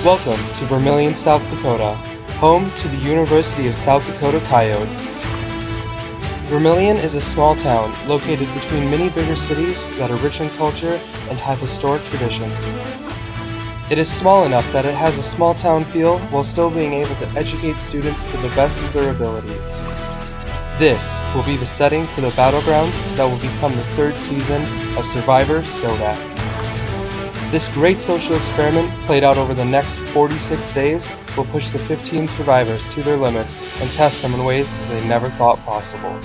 Welcome to Vermillion, South Dakota, home to the University of South Dakota Coyotes. Vermillion is a small town located between many bigger cities that are rich in culture and have historic traditions. It is small enough that it has a small town feel while still being able to educate students to the best of their abilities. This will be the setting for the battlegrounds that will become the third season of Survivor SoDak. This great social experiment, played out over the next 46 days, will push the 15 survivors to their limits and test them in ways they never thought possible.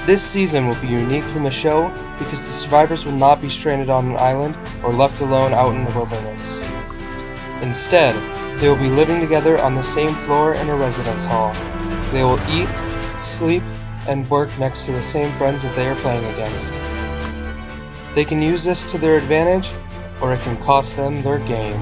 This season will be unique from the show because the survivors will not be stranded on an island or left alone out in the wilderness. Instead, they will be living together on the same floor in a residence hall. They will eat, sleep, and work next to the same friends that they are playing against. They can use this to their advantage, or it can cost them their game.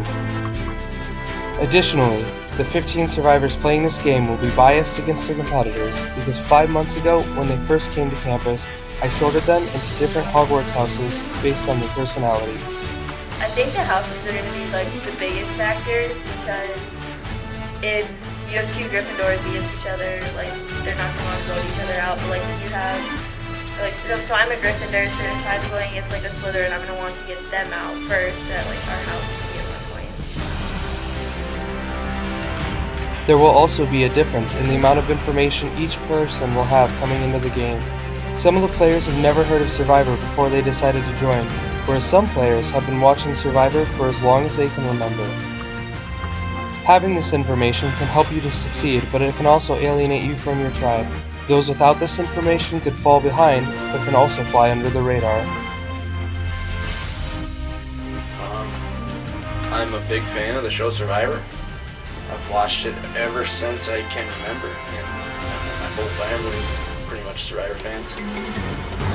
Additionally, the 15 survivors playing this game will be biased against their competitors because 5 months ago, when they first came to campus, I sorted them into different Hogwarts houses based on their personalities. I think the houses are going to be like the biggest factor because if you have two Gryffindors against each other, like they're not going to want to vote each other out, but like if you have so I'm a Gryffindor, so if I'm going against like a Slytherin, I'm going to want to get them out first at like our house to get more points. There will also be a difference in the amount of information each person will have coming into the game. Some of the players have never heard of Survivor before they decided to join, whereas some players have been watching Survivor for as long as they can remember. Having this information can help you to succeed, but it can also alienate you from your tribe. Those without this information could fall behind, but can also fly under the radar. I'm a big fan of the show Survivor. I've watched it ever since I can remember, and my whole family is pretty much Survivor fans.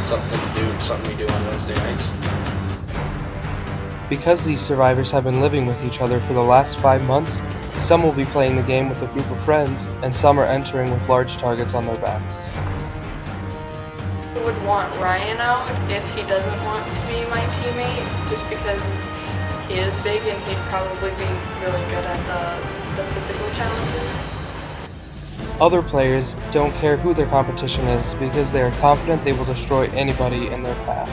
Something we do on Wednesday nights. Because these survivors have been living with each other for the last 5 months, some will be playing the game with a group of friends, and some are entering with large targets on their backs. I would want Ryan out if he doesn't want to be my teammate, just because he is big and he'd probably be really good at the physical challenges. Other players don't care who their competition is because they are confident they will destroy anybody in their path.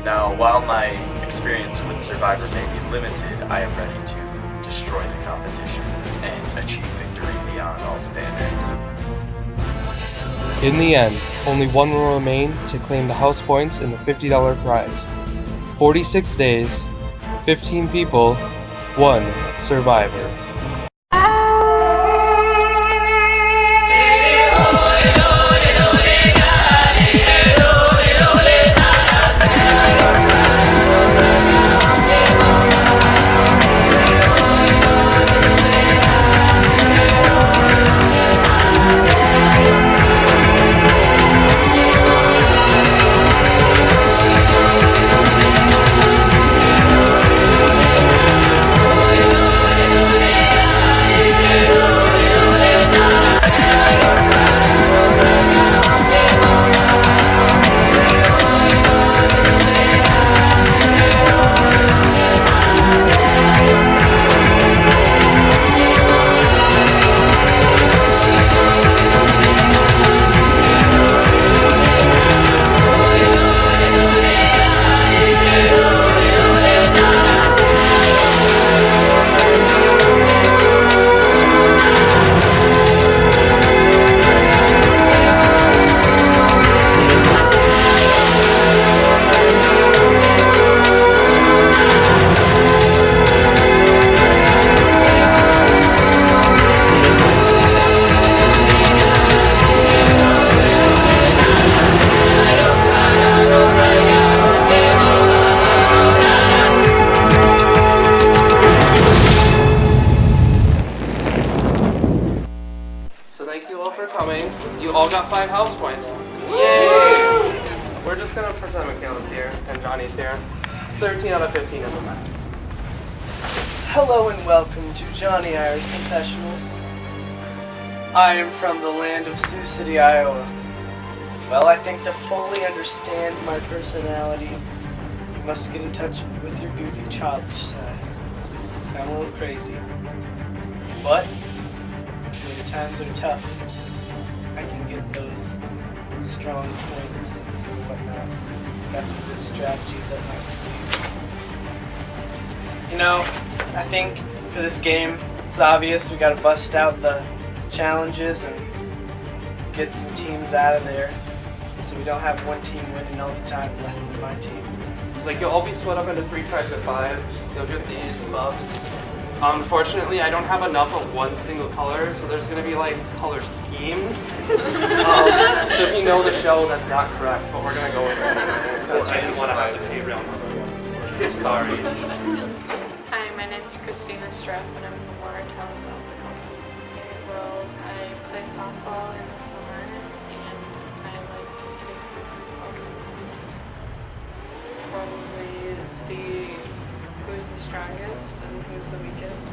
Now, while my experience with Survivor may be limited, I am ready to destroy the competition and achieve victory beyond all standards. In the end, only one will remain to claim the house points and the $50 prize. 46 days, 15 people, 1 survivor. So thank you all for coming. You all got 5 house points. Yay! We're just gonna pretend Michaela's here and Johnny's here. 13 out of 15 is a match. Hello and welcome to Johnny Irish Confessionals. I am from the land of Sioux City, Iowa. Well, I think to fully understand my personality, you must get in touch with your goofy childish side. sound a little crazy. But when the times are tough, I can get those strong points and whatnot. Got some good strategies up my sleeve. You know, I think for this game, it's obvious we gotta bust out the challenges and get some teams out of there so we don't have one team winning all the time unless it's my team. Like, you'll all be split up into 3 tribes of 5. You'll get these buffs. Unfortunately, I don't have enough of one single color, so there's gonna be like color schemes. So if you know the show, that's not correct, but we're gonna go with it because I didn't want to have to pay real money. Sorry. Hi, my name's Christina Straff, and I'm from Watertown, South Dakota. Well, I play softball in the summer, and I like to take photos. Probably see who's the strongest and who's the weakest.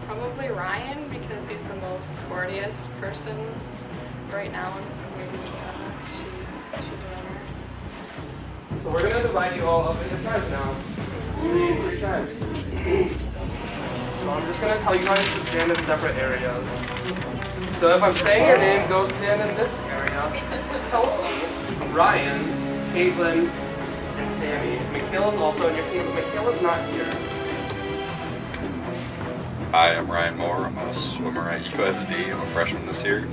Probably Ryan, because he's the most sportiest person right now, and maybe she's a runner. So we're gonna divide you all up into tribes now. 3 tribes. So I'm just gonna tell you guys to stand in separate areas. So if I'm saying your name, go stand in this area. Kelsey, Ryan, Caitlin, and Sammy. Michaela's also in your team, but Michaela's not here. Hi, I'm Ryan Moore. I'm a swimmer at USD. I'm a freshman this year.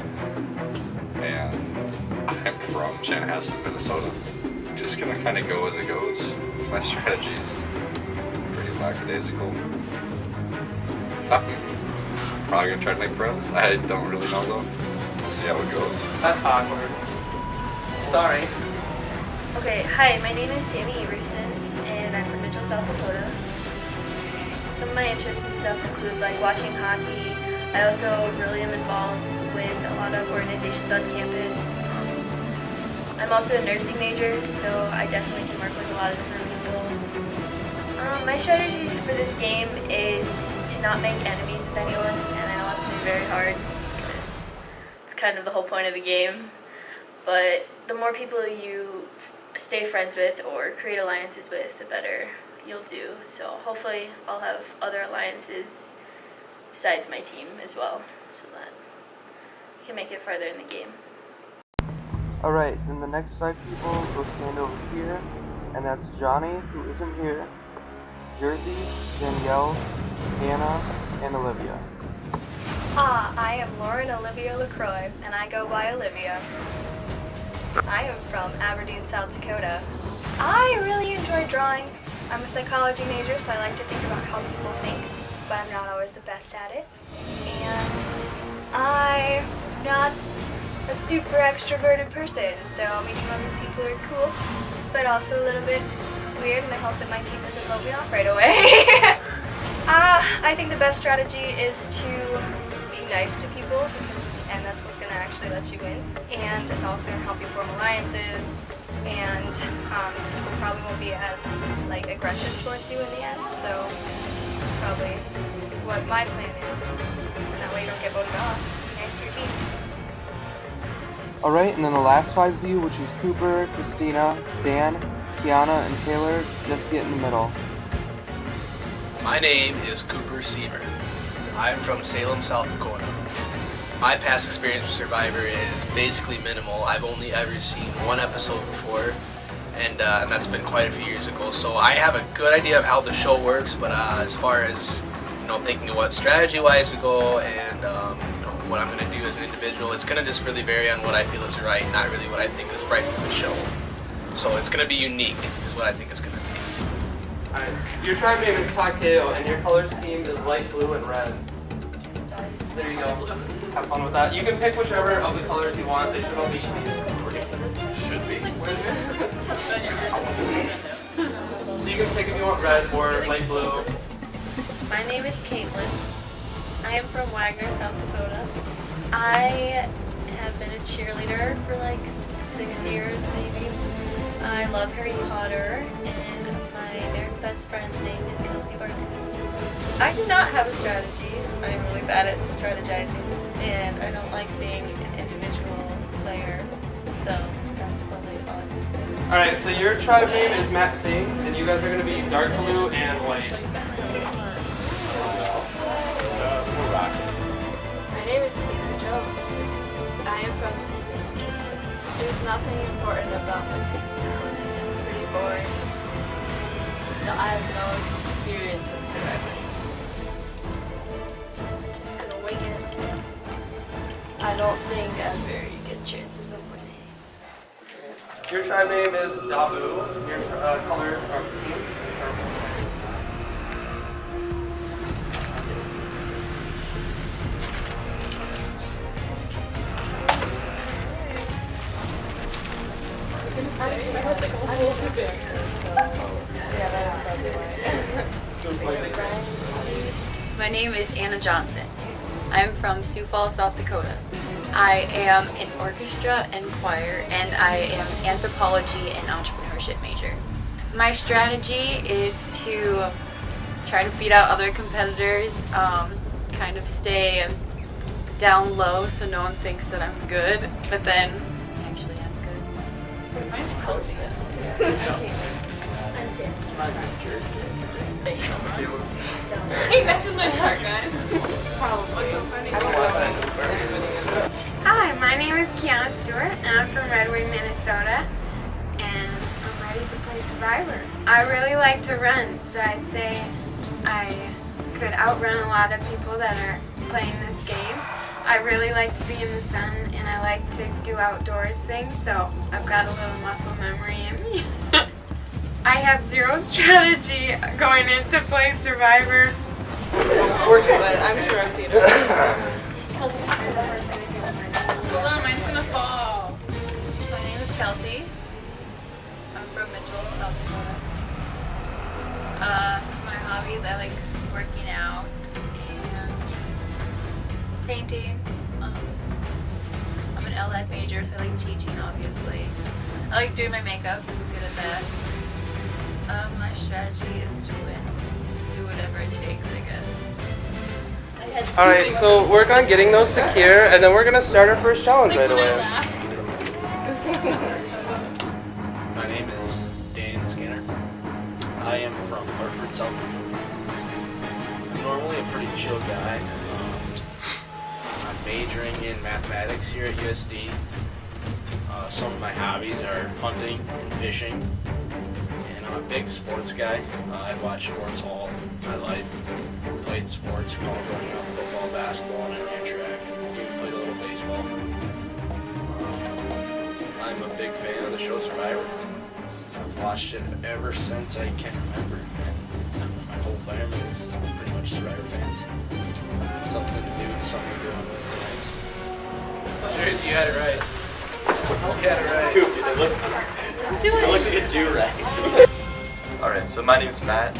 And I'm from Chanhassen, Minnesota. Just gonna kind of go as it goes. My strategy's pretty lackadaisical. Probably gonna try to make friends. I don't really know though. We'll see how it goes. That's awkward. Sorry. Okay, hi, my name is Sammy Everson, and I'm from Mitchell, South Dakota. Some of my interests and stuff include like watching hockey. I also really am involved with a lot of organizations on campus. I'm also a nursing major, so I definitely can work with a lot of different people. My strategy for this game is to not make enemies with anyone, and I know that's going to be very hard because it's kind of the whole point of the game. But the more people you stay friends with or create alliances with, the better you'll do. So hopefully I'll have other alliances besides my team as well, so that we can make it farther in the game. Alright, then the next 5 people will stand over here, and that's Johnny, who isn't here, Jersey, Danielle, Anna, and Olivia. I am Lauren Olivia LaCroix, and I go by Olivia. I am from Aberdeen, South Dakota. I really enjoy drawing. I'm a psychology major, so I like to think about how people think, but I'm not always the best at it. And I'm not a super extroverted person, so meeting all these people are cool, but also a little bit weird, and I hope that my team doesn't vote me off right away. I think the best strategy is to be nice to people, and that's what's going to actually let you win. And it's also going to help you form alliances, and people probably won't be as aggressive towards you in the end. So that's probably what my plan is. And that way you don't get voted off. Be nice to your team. Alright, and then the last 5 of you, which is Cooper, Christina, Dan, Kiana, and Taylor, just get in the middle. My name is Cooper Seaver. I'm from Salem, South Dakota. My past experience with Survivor is basically minimal. I've only ever seen 1 episode before, and that's been quite a few years ago. So I have a good idea of how the show works, but as far as thinking of what strategy-wise to go and what I'm going to do as an individual, it's going to just really vary on what I feel is right, not really what I think is right for the show. So it's going to be unique, is what I think it's going to be. Alright, your tribe name is Takeo, and your color scheme is light blue and red. There you go. Have fun with that. You can pick whichever of the colors you want. They should all be Should be. So you can pick if you want red or light blue. My name is Caitlin. I am from Wagner, South Dakota. I have been a cheerleader for 6 years maybe. I love Harry Potter, and my very best friend's name is Kelsey Barnett. I do not have a strategy. I'm really bad at strategizing, and I don't like being an individual player, so that's probably all I can say. Alright, so your tribe name is Matt Singh, and you guys are going to be dark blue and white. My name is Taylor Jones. I am from Sicily. There's nothing important about my personality. I'm pretty boring. No, I have no experience in Survivor. Just gonna wing it. I don't think I have very good chances of winning. Your tribe name is Dabu. Your colors are pink and purple. My name is Anna Johnson. I'm from Sioux Falls, South Dakota. I am an orchestra and choir, and I am anthropology and entrepreneurship major. My strategy is to try to beat out other competitors, kind of stay down low so no one thinks that I'm good, but then actually I'm good. Mine's healthy. Hey, matches my shirt, guys. What's so funny? Hi, my name is Kiana Stewart, and I'm from Red Wing, Minnesota, and I'm ready to play Survivor. I really like to run, so I'd say I could outrun a lot of people that are playing this game. I really like to be in the sun, and I like to do outdoors things, so I've got a little muscle memory in me. I have zero strategy going into play Survivor. I'm sure I've seen it. Hold on, mine's gonna fall. My name is Kelsey. I'm from Mitchell, South Dakota. My hobbies, I like working out and painting. I'm an LED major, so I like teaching, obviously. I like doing my makeup, I'm good at that. My strategy is to win. Do whatever it takes, I guess. Alright, so work on getting those secure, and then we're going to start our first challenge right away. My name is Dan Skinner. I am from Hartford, South Dakota. I'm normally a pretty chill guy. I'm majoring in mathematics here at USD. Some of my hobbies are hunting and fishing. And I'm a big sports guy. I've watched sports all my life. Played sports all growing up, football, basketball, and I ran track, and even played a little baseball. I'm a big fan of the show Survivor. I've watched it ever since I can remember. And my whole family is pretty much Survivor fans. Something to do and something to do on Wednesday nights. Jersey, you had it right. You had it right. It looks like a do-rag. Alright, so my name's Matt,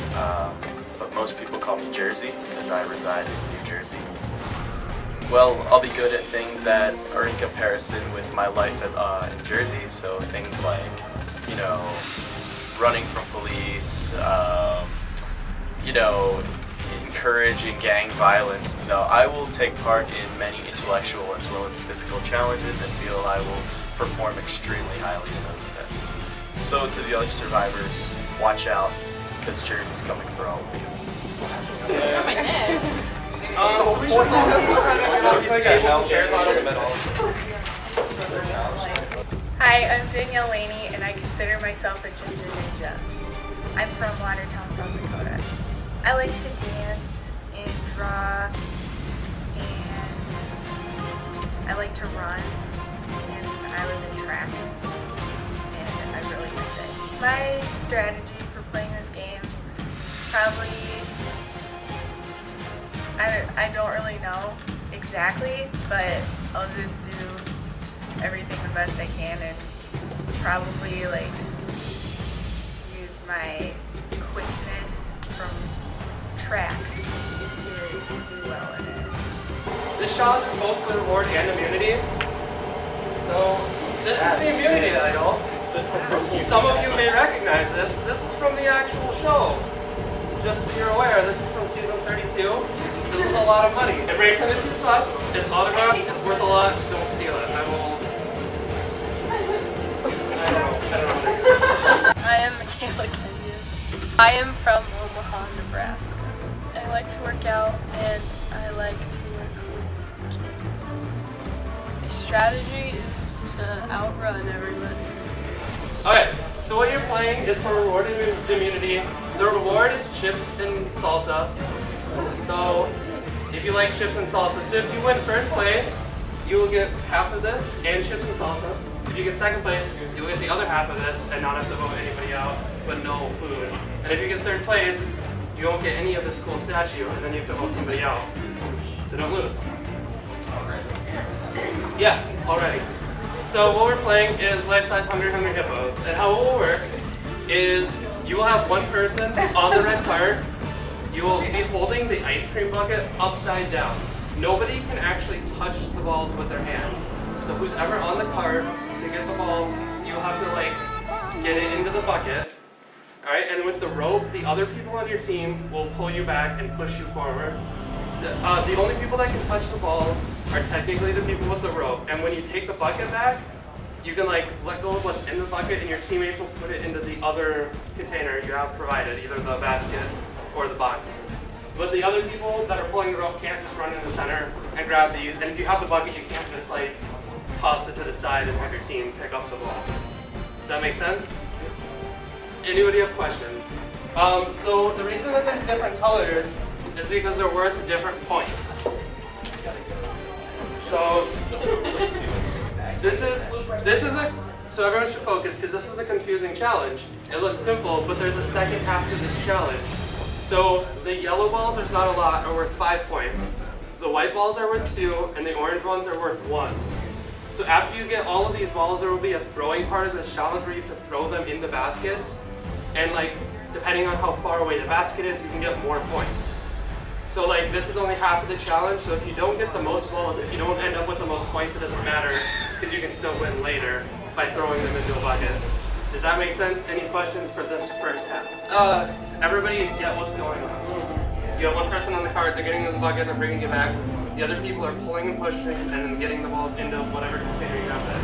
but most people call me Jersey because I reside in New Jersey. Well, I'll be good at things that are in comparison with my life in Jersey, so things like, you know, running from police, you know, encouraging gang violence. No, I will take part in many intellectual as well as physical challenges and feel I will perform extremely highly in those events. So to the other survivors, watch out, because Jersey's coming for all of you. My neck. So we should probably these tables and chairs out in the middle. Hi, I'm Danielle Laney, and I consider myself a ginger ninja. I'm from Watertown, South Dakota. I like to dance and draw, and I like to run, and I was in track, and I really miss it. My strategy for playing this game is probably, I don't really know exactly, but I'll just do everything the best I can and probably like use my quickness from track to do well in it. This challenge is both for reward and immunity. So this is the immunity idol. Some of you may recognize this. This is from the actual show. Just so you're aware, this is from season 32. This was a lot of money. It breaks into 2 spots. It's autographed. It's worth a lot. Don't steal it. I don't know. Kayla Kenyon. I am from Omaha, Nebraska. I like to work out and I like to work with kids. My strategy is to outrun everybody. Okay, so what you're playing is for reward and immunity. The reward is chips and salsa. So if you like chips and salsa, so if you win first place, you will get half of this and chips and salsa. If you get second place, you'll get the other half of this and not have to vote anybody out, but no food. And if you get third place, you won't get any of this cool statue, and then you have to vote somebody out. So don't lose. Yeah, already. So what we're playing is life-size Hungry Hungry Hippos, and how it will work is you will have one person on the red cart. You will be holding the ice cream bucket upside down. Nobody can actually touch the balls with their hands. So who's ever on the cart to get the ball, you'll have to like get it into the bucket. Alright, and with the rope, the other people on your team will pull you back and push you forward. The only people that can touch the balls are technically the people with the rope. And when you take the bucket back, you can like let go of what's in the bucket and your teammates will put it into the other container you have provided, either the basket or the box. But the other people that are pulling the rope can't just run in the center and grab these. And if you have the bucket, you can't just like toss it to the side and have your team pick up the ball. Does that make sense? Anybody have questions? So the reason that there's different colors is because they're worth different points. So this is a, so everyone should focus because this is a confusing challenge. It looks simple, but there's a second half to this challenge. So the yellow balls, there's not a lot, are worth 5 points. The white balls are worth 2, and the orange ones are worth 1. So after you get all of these balls, there will be a throwing part of this challenge where you have to throw them in the baskets. And like, depending on how far away the basket is, you can get more points. So like, this is only half of the challenge, so if you don't get the most balls, if you don't end up with the most points, it doesn't matter, because you can still win later by throwing them into a bucket. Does that make sense? Any questions for this first half? Everybody get what's going on. You have one person on the cart, they're getting in the bucket, they're bringing it back. The other people are pulling and pushing, and then getting the balls into whatever container you have there.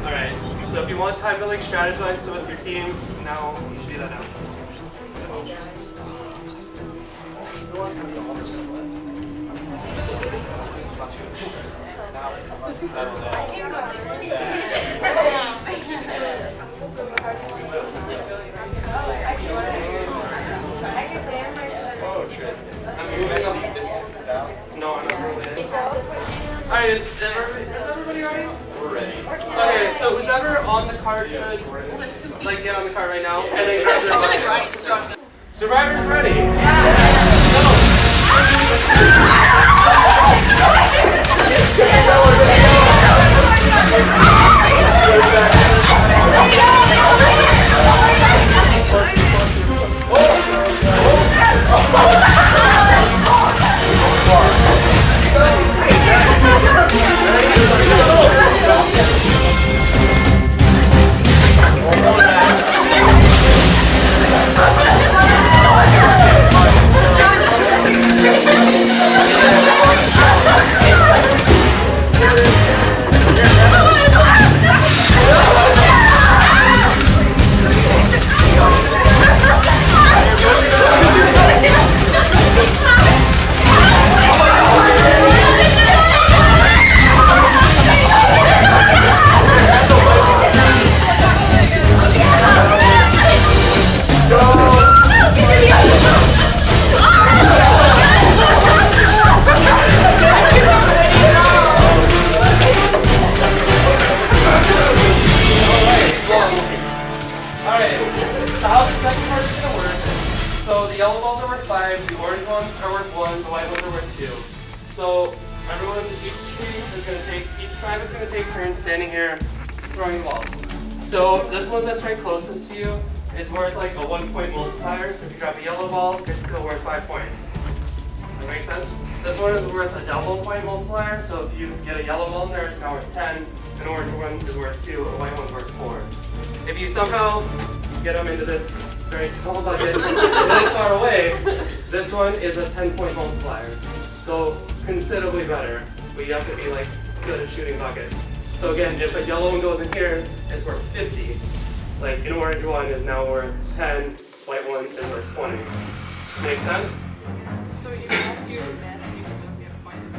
Alright, so if you want time to like strategize with your team, now you should do that now. No, I'm not really. Alright, is everybody ready? We're ready. Okay, so who's ever on the cart should like get on the cart right now and then grab their bucket. Survivor's ready. So the yellow balls are worth 5, the orange ones are worth 1, the white ones are worth 2. So everyone, each tribe is going to take turns standing here throwing balls. So this one that's right closest to you is worth like a 1 point multiplier. So if you drop a yellow ball, it's still worth 5 points. Does that make sense? This one is worth a double point multiplier. So if you get a yellow ball in there, it's now worth 10. An orange one is worth 2, a white one's worth 4. If you somehow get them into this very small bucket really far away, this one is a 10 point multiplier. So considerably better, but you have to be like good at shooting buckets. So again, if a yellow one goes in here, it's worth 50. Like an orange one is now worth 10, white one is worth 20. Make sense? So even if you miss, you still get points.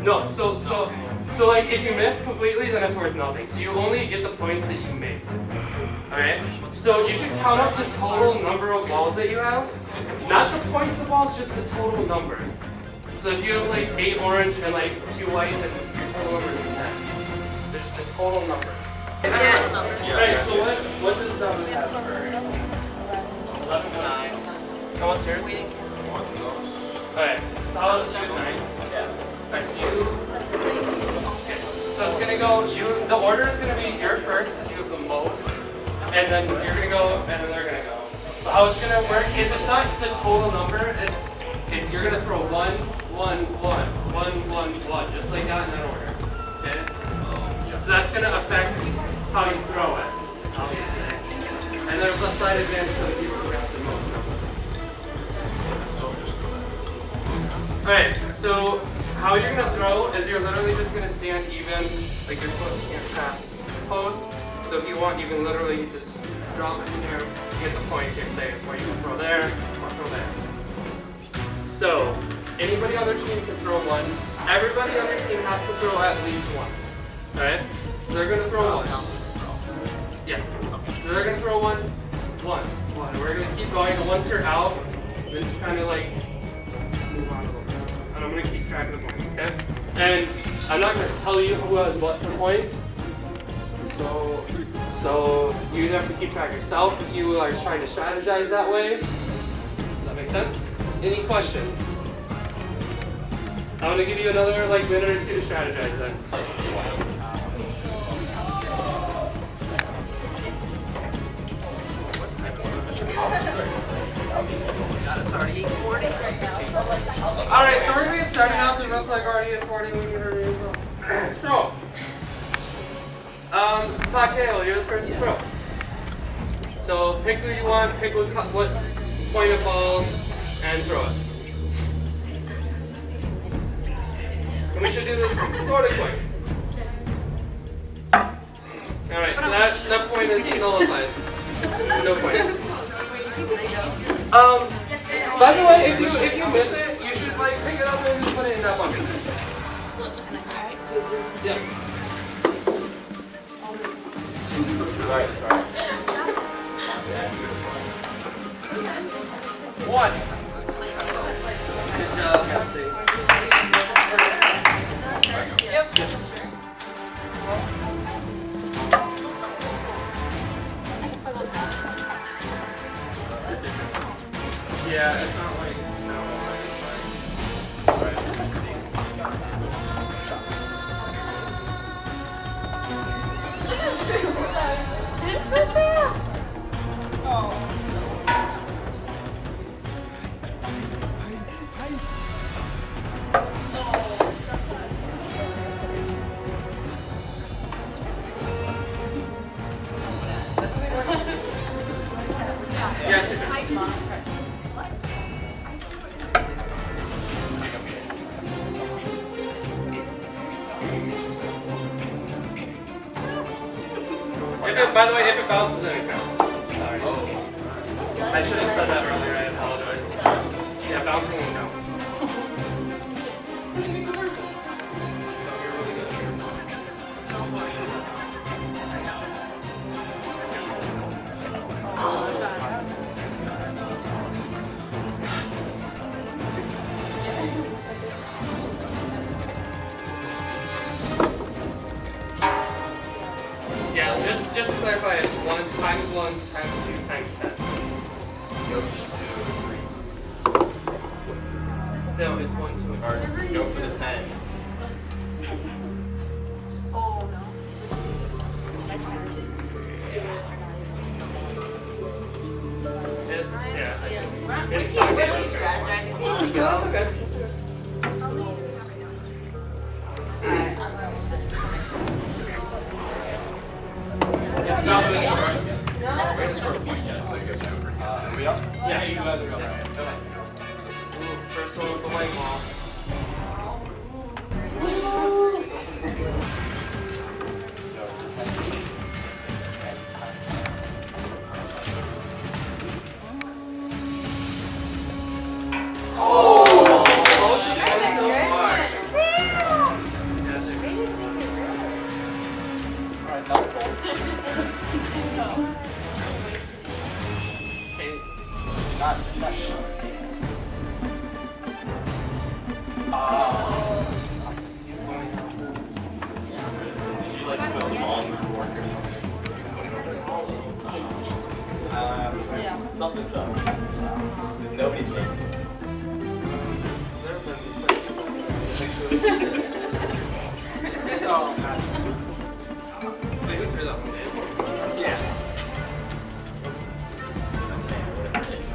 No, so like if you miss completely, then it's worth nothing. So you only get the points that you make. Alright? So you should count up the total number of balls that you have. Not the points of balls, just the total number. So if you have like 8 orange and like 2 white, then your total number is 10. There's just the total number. Alright, so what does that have for 11 and 9? And what's yours? Alright, so I'll do 9. Yeah. Alright, so you. Okay. So it's gonna go, the order is gonna be you're first because you have the most. And then you're gonna go, and then they're gonna go. But how it's gonna work is it's not the total number, it's you're gonna throw 1, 1, 1, 1, 1, 1, just like that in that order. Okay? So that's gonna affect how you throw it, obviously. And there's a side advantage for the people who get the most number. Alright, so how you're gonna throw is you're literally just gonna stand even, like your foot can't pass post. So if you want, you can literally just drop it in here, get the points here, say, or you can throw there, or throw there. So, anybody on their team can throw one. Everybody on your team has to throw at least once. Alright? So they're gonna throw one. Yeah. So they're gonna throw one. We're gonna keep going, and once you're out, then just kind of like move on a little bit. And I'm gonna keep track of the points, okay? And I'm not gonna tell you who has what for points. So you either have to keep track yourself if you are trying to strategize that way. Does that make sense? Any questions? I'm gonna give you another like minute or two to strategize then. Alright, so we're gonna get started now because that's like already at 40 when you heard it. So, Takeo, you're the first to throw. So pick who you want, pick what point of ball, and throw it. And we should do this sort of quick. Alright, so that point is nullified. No points. By the way, if you miss it, you should like pick it up and just put it in that bucket. Yeah. Sorry. One. Good job, Kelsey. Yep. Yeah, it's not like by the way, if it bounces, then it counts. Sorry. I should have said that earlier, I apologize. Yeah, bouncing will count. Yeah, just to clarify, it's 1 times 1 times 2 times 10. No, it's 1, 2, or go for the 10. Oh no. It's not really strategizing. That's okay. Yeah, you guys are going. First one with the white ball. Something's up. Because nobody's making it. Yeah. That's whatever it is.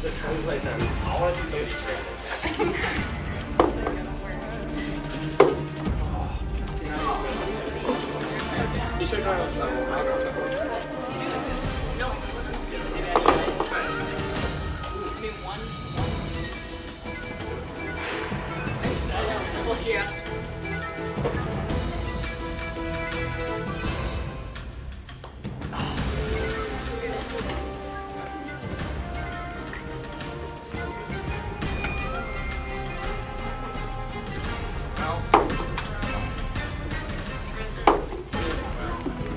The translate them. I want to see somebody train this. You should try it. No. I mean, one. Yeah.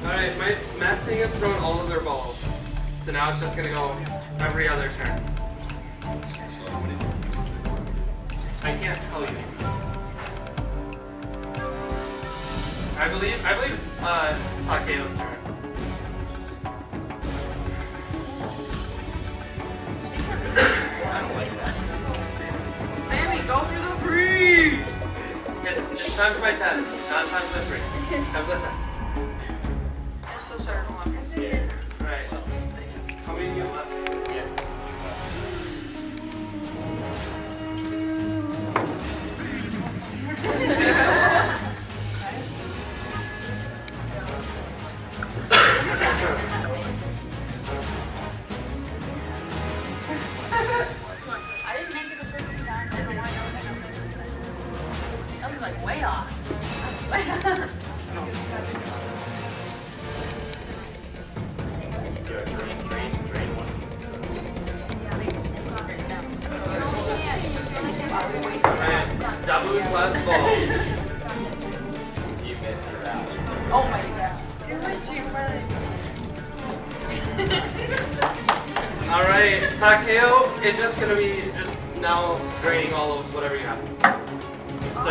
Alright, Matt's seeing us throwing all of their balls. So now it's just gonna go every other turn. I can't tell you. I believe it's Takeo's turn. I don't like that. Sammy, go through the free! It's times by 10, not times by 3. Times by 10. I'm scared. Alright. How many do you left? Yeah. I didn't make it a certain time. I don't know why I don't make it. That was like way off. Drain one. Alright, Dabu's last ball. You miss your out. Oh my god. Alright, Takeo, it's just gonna be just now draining all of whatever you have. So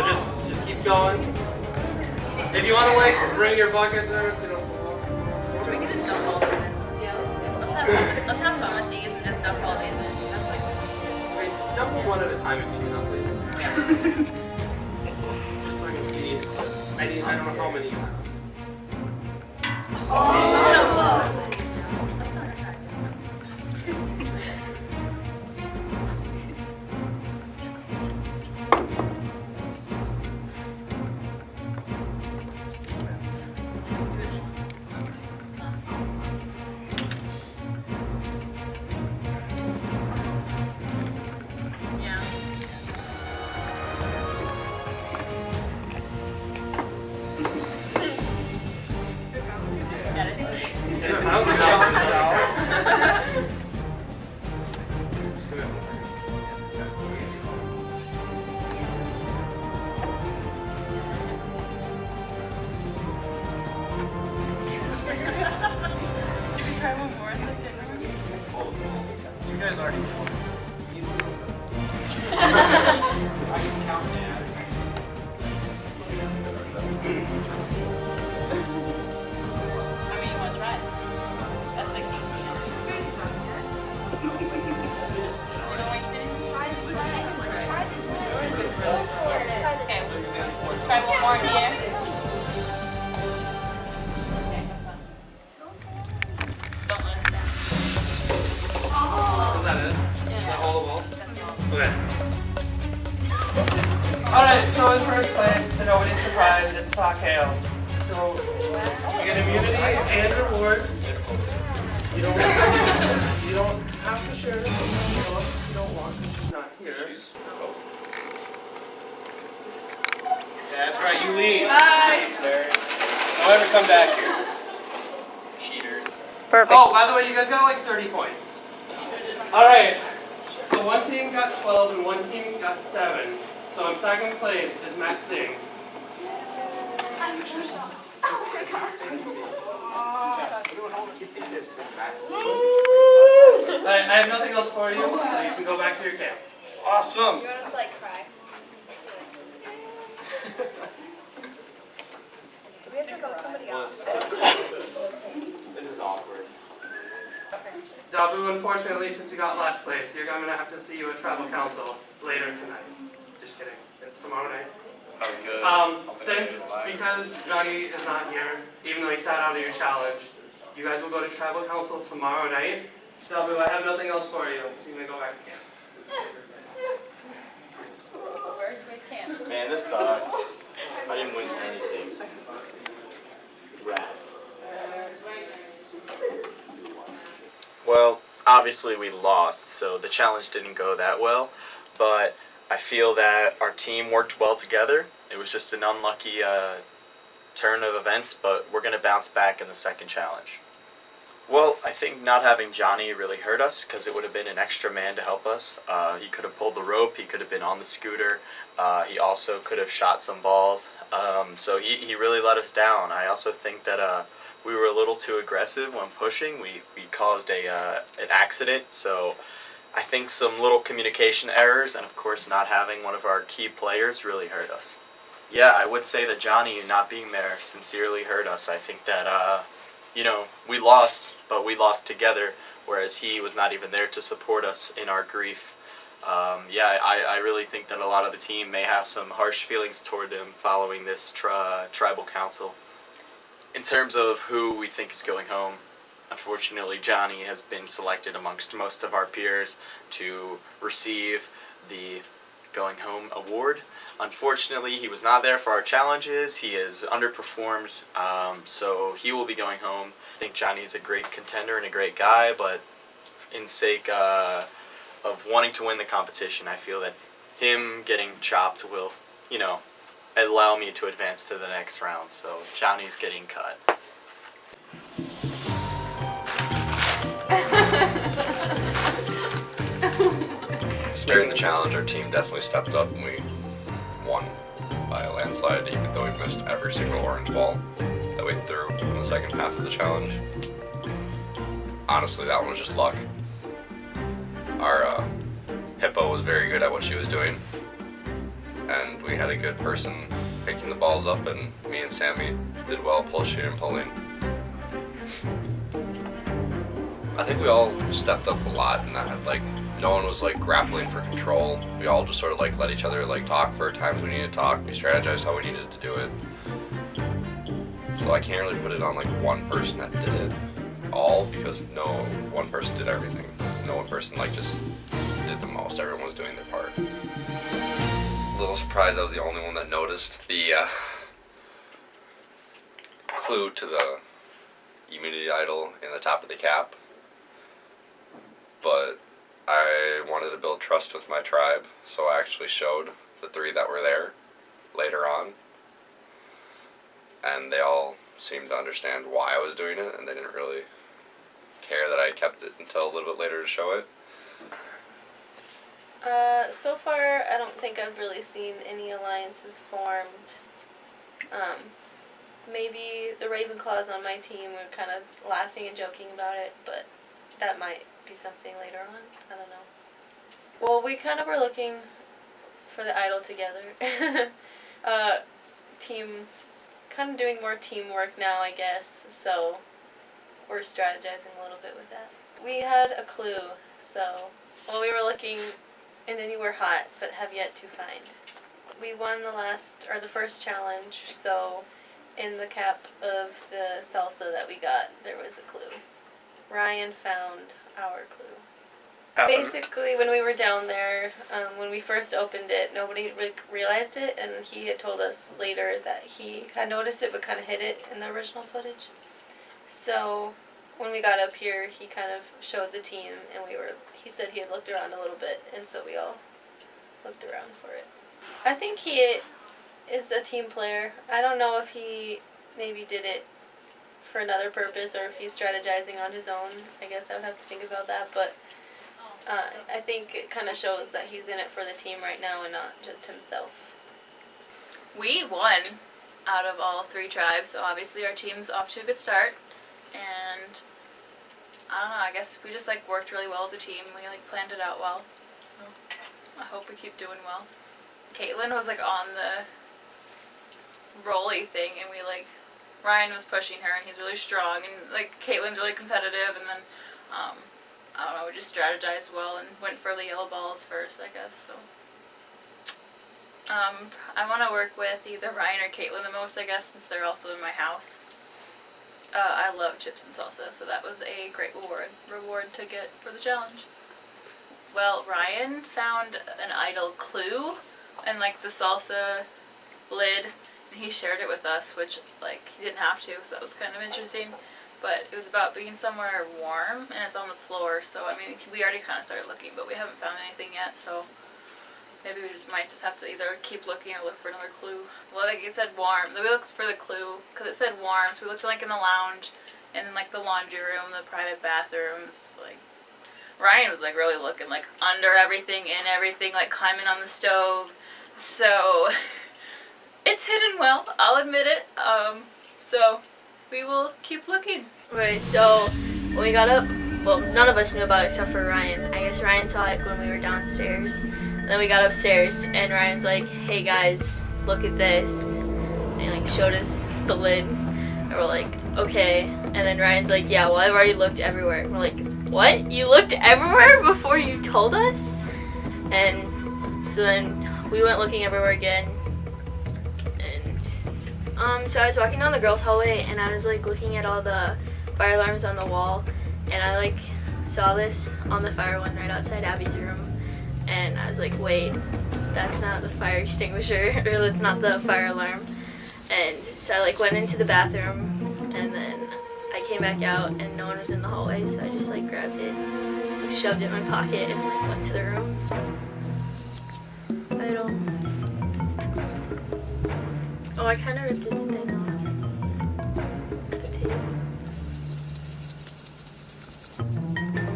just keep going. If you wanna like bring your bucket there so you don't fall off. Can we get a dump all in this? Yeah. Let's have fun with these and just dump all these in. That's like Wait, dump them one at a time if you can, please. Just so I can see these clips. I don't know how many you have. son of a. You guys already won. I can count down. I mean, you want to try? That's like 18. Okay, try one more here. Don't let it down. Is that it? Yeah. Is that all the balls? That's all. Okay. Alright, so in first place, to nobody's surprise, it's Takeo. So, you get immunity and rewards. You don't have to share this with anyone if you don't want, because she's not here. Yeah, that's right, you leave. Bye. Don't ever come back here. Cheaters. Perfect. Oh, by the way, you guys got like 30 points. Alright, so So one team got 12 and one team got 7. So in second place is Matt Singh. I'm so shocked. Oh my gosh. I have nothing else for you, so you can go back to your camp. Awesome. You want us to like cry? Do we have to go with somebody else? This is awkward. Dabu, unfortunately, since you got last place, you're going to have to see you at Tribal Council later tonight. Just kidding. It's tomorrow night. Oh, good. Because Johnny is not here, even though he sat out of your challenge, you guys will go to Tribal Council tomorrow night. Dabu, I have nothing else for you, so you may go back to camp. Where's Waste Camp? Man, this sucks. I didn't win anything. Rats. Well, obviously we lost, so the challenge didn't go that well, but I feel that our team worked well together. It was just an unlucky turn of events, but we're going to bounce back in the second challenge. Well, I think not having Johnny really hurt us because it would have been an extra man to help us. He could have pulled the rope, he could have been on the scooter, he also could have shot some balls, so he really let us down. I also think that we were a little too aggressive when pushing. We caused an accident, so I think some little communication errors and of course not having one of our key players really hurt us. Yeah, I would say that Johnny not being there sincerely hurt us. I think that we lost, but we lost together, whereas he was not even there to support us in our grief. I really think that a lot of the team may have some harsh feelings toward him following this tribal council. In terms of who we think is going home, unfortunately Johnny has been selected amongst most of our peers to receive the Going Home award. Unfortunately, he was not there for our challenges. He has underperformed, so he will be going home. I think Johnny is a great contender and a great guy, but in sake of wanting to win the competition, I feel that him getting chopped will, allow me to advance to the next round. So Johnny's getting cut. During the challenge, our team definitely stepped up and we won by a landslide, even though we missed every single orange ball that we threw in the second half of the challenge. Honestly, that one was just luck. Our Hippo was very good at what she was doing, and we had a good person picking the balls up, and me and Sammy did well pushing and pulling. I think we all stepped up a lot, and no one was grappling for control. We all just sort of let each other talk for times we needed to talk. We strategized how we needed to do it. So I can't really put it on one person that did it all, because no one person did everything. No one person just did the most. Everyone was doing their part. A little surprised I was the only one that noticed the clue to the immunity idol in the top of the cap. But I wanted to build trust with my tribe, so I actually showed the 3 that were there later on. And they all seemed to understand why I was doing it, and they didn't really care that I kept it until a little bit later to show it. So far, I don't think I've really seen any alliances formed. Maybe the Ravenclaws on my team were kind of laughing and joking about it, but that might be something later on. I don't know. Well, we kind of were looking for the idol together. Kind of doing more teamwork now, I guess, so we're strategizing a little bit with that. We had a clue, so we were looking in Anywhere Hot, but have yet to find. We won the first challenge, so in the cap of the salsa that we got, there was a clue. Ryan found our clue. Basically, when we were down there, when we first opened it, nobody realized it, and he had told us later that he had noticed it but kind of hid it in the original footage. So when we got up here, he kind of showed the team, and he said he had looked around a little bit, and so we all looked around for it. I think he is a team player. I don't know if he maybe did it for another purpose or if he's strategizing on his own. I guess I would have to think about that, but I think it kind of shows that he's in it for the team right now and not just himself. We won out of all 3 tribes, so obviously our team's off to a good start. And I don't know, I guess we just like worked really well as a team. We like planned it out well. So I hope we keep doing well. Caitlin was like on the rolly thing, and we like, Ryan was pushing her, and he's really strong, and like Caitlin's really competitive, and then I don't know, we just strategized well and went for the yellow balls first, I guess. So I want to work with either Ryan or Caitlin the most, I guess, since they're also in my house. I love chips and salsa, so that was a great reward to get for the challenge. Well, Ryan found an idol clue and like the salsa lid, and he shared it with us, which like he didn't have to, so that was kind of interesting. But it was about being somewhere warm, and it's on the floor, so I mean we already kind of started looking, but we haven't found anything yet, so maybe we might just have to either keep looking or look for another clue. Well, like it said warm, we looked for the clue because it said warm, so we looked like in the lounge, and in like the laundry room, the private bathrooms. Like Ryan was like really looking like under everything, in everything, like climbing on the stove. So it's hidden well, I'll admit it. So we will keep looking. Right, so when we got up, well, none of us knew about it except for Ryan. I guess Ryan saw it when we were downstairs. And then we got upstairs, and Ryan's like, hey guys, look at this. And he like showed us the lid. And we're like, okay. And then Ryan's like, yeah, well, I've already looked everywhere. And we're like, what? You looked everywhere before you told us? And so then we went looking everywhere again. So I was walking down the girls' hallway, and I was like looking at all the fire alarms on the wall, and I like saw this on the fire one right outside Abby's room, and I was like, wait, that's not the fire extinguisher, or that's not the fire alarm. And so I like went into the bathroom, and then I came back out, and no one was in the hallway, so I just like grabbed it, shoved it in my pocket, and like went to the room. I don't. Oh, I kind of ripped its thing off. The tape.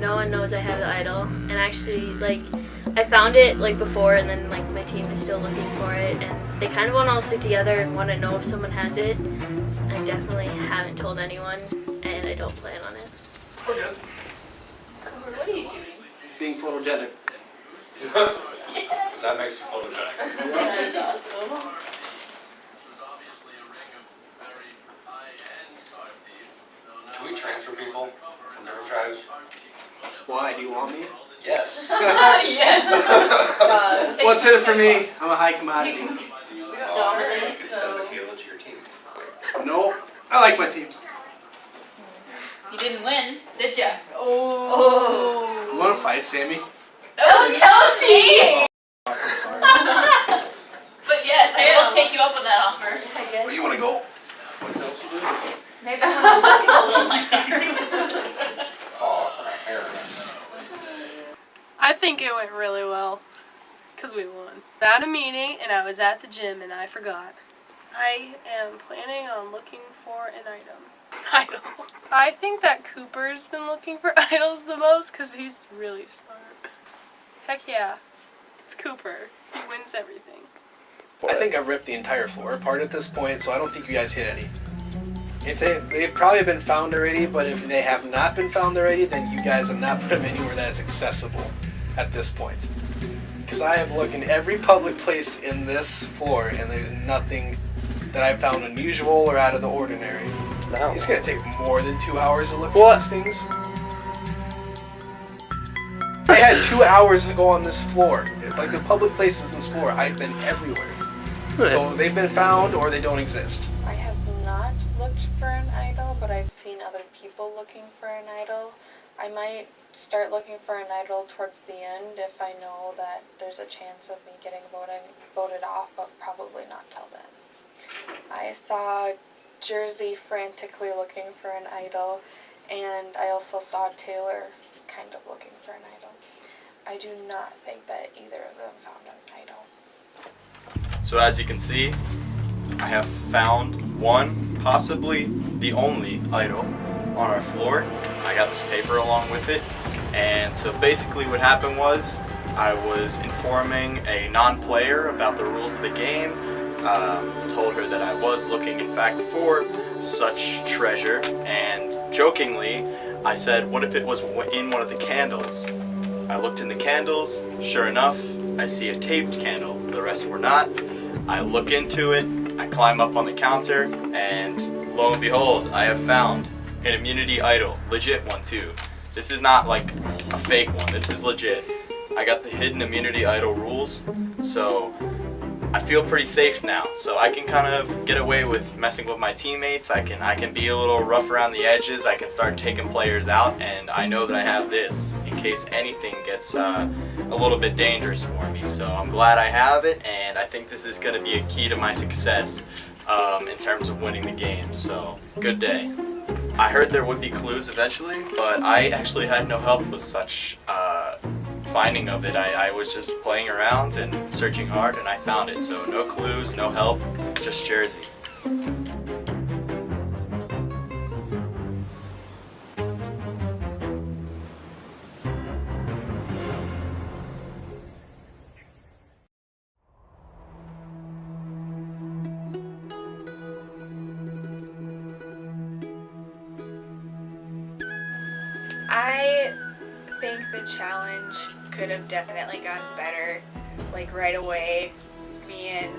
No one knows I have the idol, and actually, like, I found it like before, and then like my team is still looking for it, and they kind of want to all stick together and want to know if someone has it. I definitely haven't told anyone, and I don't plan on it. We're good. What are you doing? Being photogenic. Because that makes you photogenic. That is awesome. Can we transfer people from different tribes? Why? Do you want me? Yes. Yeah. What's in it for me? I'm a high commodity. You could send Tequila to your team. No, I like my team. You didn't win, did ya? Oh. You want to fight, Sammy? That was Kelsey! But yes, I will take you up on that offer. I guess. Where you want to go? What else you do? Maybe I'm looking a little nicer. Oh, hair. I think it went really well, because we won. I had a meeting, and I was at the gym, and I forgot. I am planning on looking for an idol. I think that Cooper's been looking for idols the most, because he's really smart. Heck yeah. It's Cooper. He wins everything. I think I've ripped the entire floor apart at this point, so I don't think you guys hit any. If they've probably been found already, but if they have not been found already, then you guys have not put them anywhere that's accessible at this point. Because I have looked in every public place in this floor, and there's nothing that I've found unusual or out of the ordinary. No. It's going to take more than 2 hours to look for these things. I had 2 hours to go on this floor. Like the public places in this floor, I've been everywhere. So they've been found or they don't exist. I have not looked for an idol, but I've seen other people looking for an idol. I might start looking for an idol towards the end if I know that there's a chance of me getting voted off, but probably not till then. I saw Jersey frantically looking for an idol, and I also saw Taylor kind of looking for an idol. I do not think that either of them found an idol. So as you can see, I have found one, possibly the only idol on our floor. I got this paper along with it, And so basically what happened was I was informing a non-player about the rules of the game, told her that I was looking in fact for such treasure, and jokingly I said, what if it was in one of the candles? I looked in the candles, sure enough, I see a taped candle, the rest were not. I look into it, I climb up on the counter, and lo and behold, I have found an immunity idol, legit one too. This is not like a fake one, this is legit. I got the hidden immunity idol rules, so I feel pretty safe now. So I can kind of get away with messing with my teammates, I can be a little rough around the edges, I can start taking players out, and I know that I have this in case anything gets a little bit dangerous for me. So I'm glad I have it, and I think this is going to be a key to my success in terms of winning the game. So good day. I heard there would be clues eventually, but I actually had no help with such finding of it. I was just playing around and searching hard, and I found it. So no clues, no help, just Jersey. I think the challenge could have definitely gotten better, like right away. Me and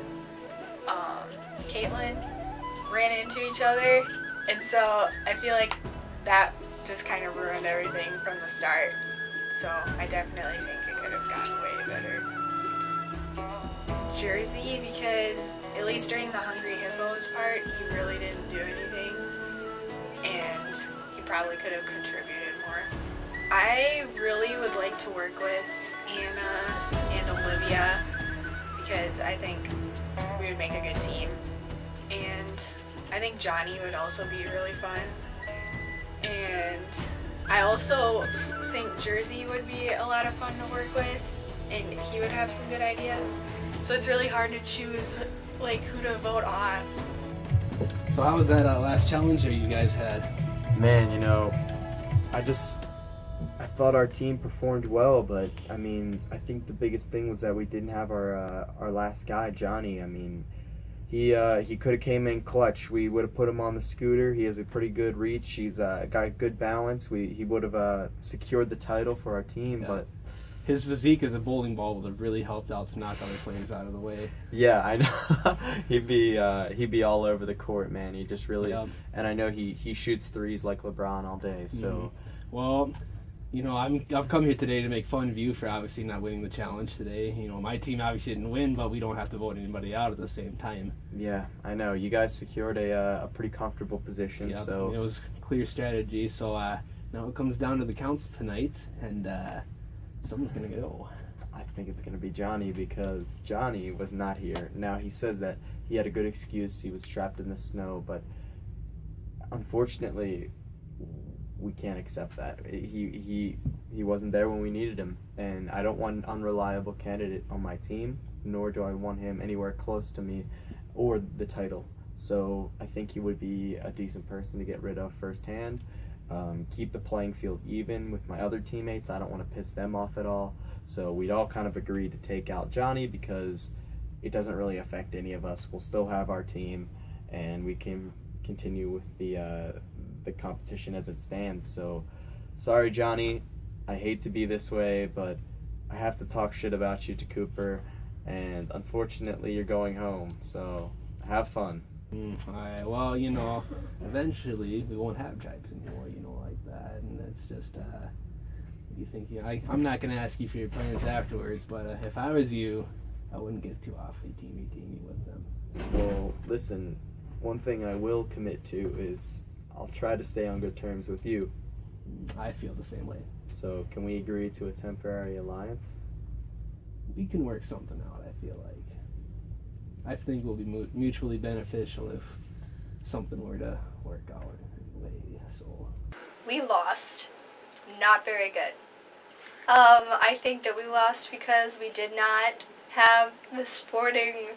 Caitlin ran into each other, and so I feel like that just kind of ruined everything from the start. So I definitely think it could have gotten way better. Jersey, because at least during the Hungry Hippos part, he really didn't do anything, and he probably could have contributed more. I really would like to work with Anna and Olivia because I think we would make a good team, and I think Johnny would also be really fun, and I also think Jersey would be a lot of fun to work with, and he would have some good ideas. So it's really hard to choose like who to vote on. So how was that last challenge that you guys had? Man, you know, I thought our team performed well, but I mean, I think the biggest thing was that we didn't have our last guy, Johnny. I mean, he could have came in clutch. We would have put him on the scooter. He has a pretty good reach. He's got good balance. He would have secured the title for our team, Yeah. but His physique as a bowling ball would have really helped out to knock other players out of the way. yeah, I know. he'd be all over the court, man. He just really, Yep. and I know he shoots threes like LeBron all day. So, Well, you know, I've come here today to make fun of you for obviously not winning the challenge today. You know, my team obviously didn't win, but we don't have to vote anybody out at the same time. yeah, I know. You guys secured a pretty comfortable position. Yep, So it was clear strategy. So now it comes down to the council tonight, and someone's gonna go. I think it's going to be Johnny because Johnny was not here. Now, he says that he had a good excuse. He was trapped in the snow, but unfortunately, we can't accept that. He wasn't there when we needed him, and I don't want an unreliable candidate on my team, nor do I want him anywhere close to me or the title. So I think he would be a decent person to get rid of firsthand. Keep the playing field even with my other teammates. I don't want to piss them off at all. So we'd all kind of agreed to take out Johnny because it doesn't really affect any of us. We'll still have our team, and we can continue with the competition as it stands. So sorry, Johnny. I hate to be this way, but I have to talk shit about you to Cooper, and unfortunately you're going home. So have fun. Alright, well, you know, eventually we won't have tribes anymore, you know, like that, and it's just, you think, I'm not going to ask you for your plans afterwards, but if I was you, I wouldn't get too awfully teamy with them. Well, listen, one thing I will commit to is I'll try to stay on good terms with you. I feel the same way. So can we agree to a temporary alliance? We can work something out, I feel like. I think it will be mutually beneficial if something were to work out anyway, so. We lost. Not very good. I think that we lost because we did not have the sporting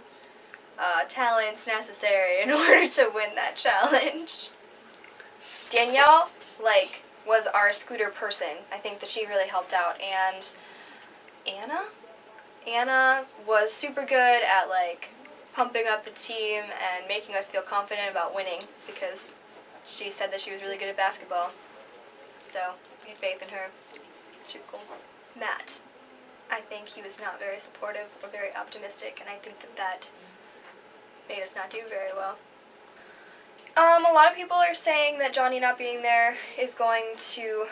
talents necessary in order to win that challenge. Danielle, was our scooter person. I think that she really helped out. And Anna was super good at like pumping up the team and making us feel confident about winning because she said that she was really good at basketball. So we had faith in her. She was cool. Matt. I think he was not very supportive or very optimistic, and I think that made us not do very well. A lot of people are saying that Johnny not being there is going to,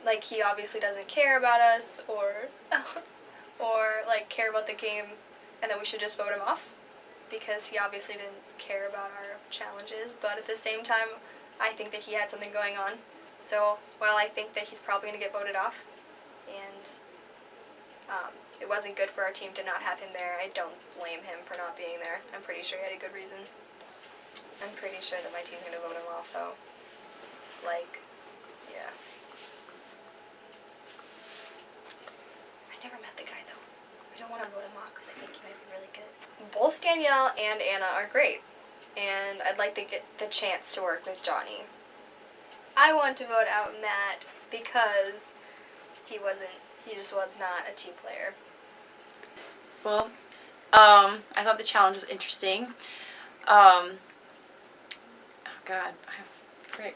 like, he obviously doesn't care about us or like care about the game, and that we should just vote him off because he obviously didn't care about our challenges. But at the same time, I think that he had something going on. So while I think that he's probably going to get voted off, and it wasn't good for our team to not have him there, I don't blame him for not being there. I'm pretty sure he had a good reason. I'm pretty sure that my team's going to vote him off, though. Like, yeah. I never met the guy, though. I don't want to vote him off because I think he might be really good. Both Danielle and Anna are great, and I'd like to get the chance to work with Johnny. I want to vote out Matt because he just was not a team player. Well, I thought the challenge was interesting. Oh God,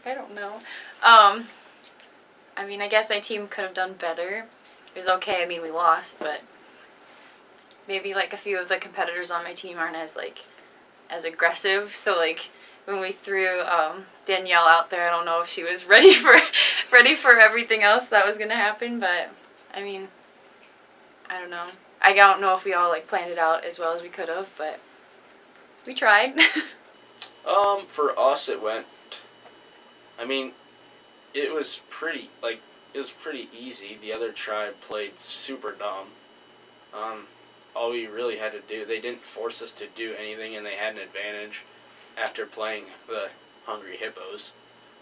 I don't know. I mean, I guess my team could have done better. It was okay. I mean, we lost, but maybe like a few of the competitors on my team aren't as aggressive. So like when we threw Danielle out there, I don't know if she was ready for everything else that was gonna happen. But I mean, I don't know. I don't know if we all like planned it out as well as we could have, but we tried. For us, it went. I mean, it was pretty easy. The other tribe played super dumb. All we really had to do, they didn't force us to do anything, and they had an advantage after playing the Hungry Hippos.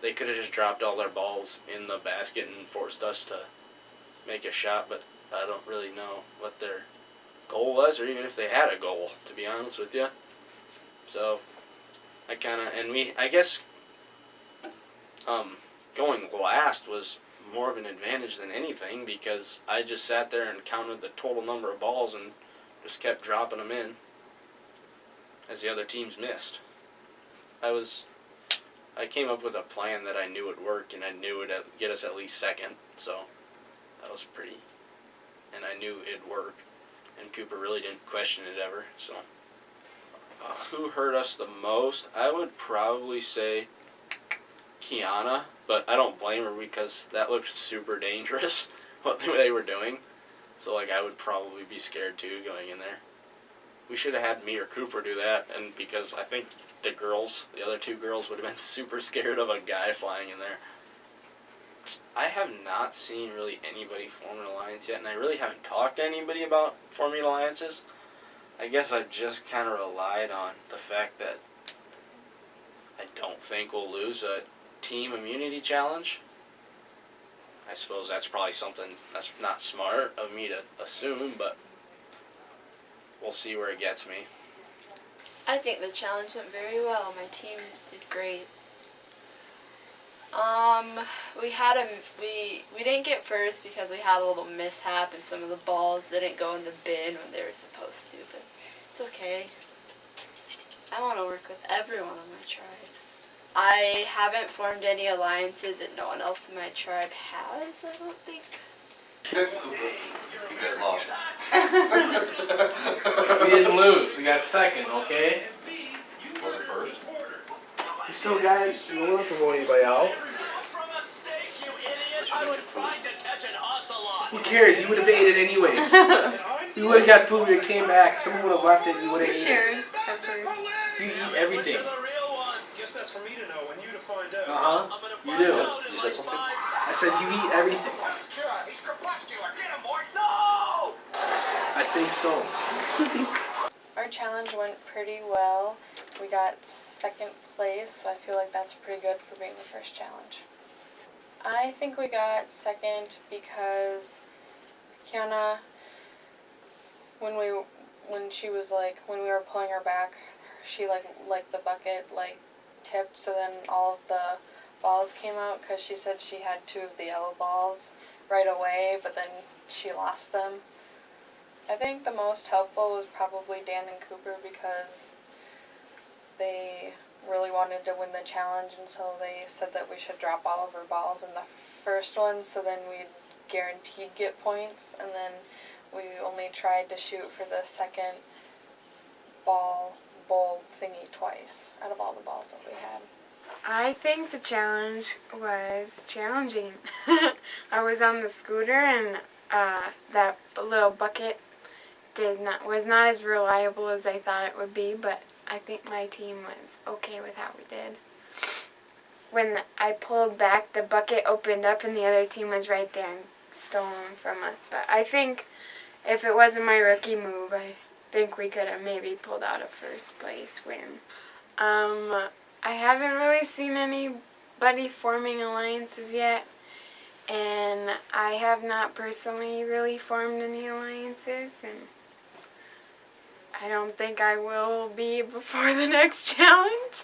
They could have just dropped all their balls in the basket and forced us to make a shot, but I don't really know what their goal was, or even if they had a goal, to be honest with you. So, I guess, going last was more of an advantage than anything, because I just sat there and counted the total number of balls and just kept dropping them in as the other teams missed. I came up with a plan that I knew would work, and I knew it would get us at least second, so that was pretty, and I knew it'd work, and Cooper really didn't question it ever, so. Who hurt us the most? I would probably say Kiana, but I don't blame her because that looked super dangerous, what they were doing. So, like, I would probably be scared too going in there. We should have had me or Cooper do that, and because I think the other two girls would have been super scared of a guy flying in there. I have not seen really anybody form an alliance yet, and I really haven't talked to anybody about forming alliances. I guess I've just kind of relied on the fact that I don't think we'll lose a team immunity challenge. I suppose that's probably something that's not smart of me to assume, but we'll see where it gets me. I think the challenge went very well. My team did great. We didn't get first because we had a little mishap and some of the balls didn't go in the bin when they were supposed to, but it's okay. I want to work with everyone on my tribe. I haven't formed any alliances that no one else in my tribe has, I don't think. You guys lost. We didn't lose. We got second, okay? Was it first? You still guys, you don't have to vote anybody out. Who cares? You would have ate it anyways. You would have got food when it came back. Someone would have left it and you would have eaten it. You eat everything. You do. You said something? I said you eat everything. I think so. Our challenge went pretty well. We got second place, so I feel like that's pretty good for being the first challenge. I think we got second because Kiana, when we were pulling her back, she like the bucket like tipped, so then all of the balls came out because she said she had 2 of the yellow balls right away, but then she lost them. I think the most helpful was probably Dan and Cooper because they really wanted to win the challenge, and so they said that we should drop all of our balls in the first one so then we'd guaranteed get points, and then we only tried to shoot for the second bowl thingy twice out of all the balls that we had. I think the challenge was challenging. I was on the scooter and that little bucket was not as reliable as I thought it would be, but I think my team was okay with how we did. When I pulled back, the bucket opened up and the other team was right there and stolen from us. But I think if it wasn't my rookie move, I think we could have maybe pulled out a first place win. I haven't really seen anybody forming alliances yet, and I have not personally really formed any alliances, and I don't think I will be before the next challenge.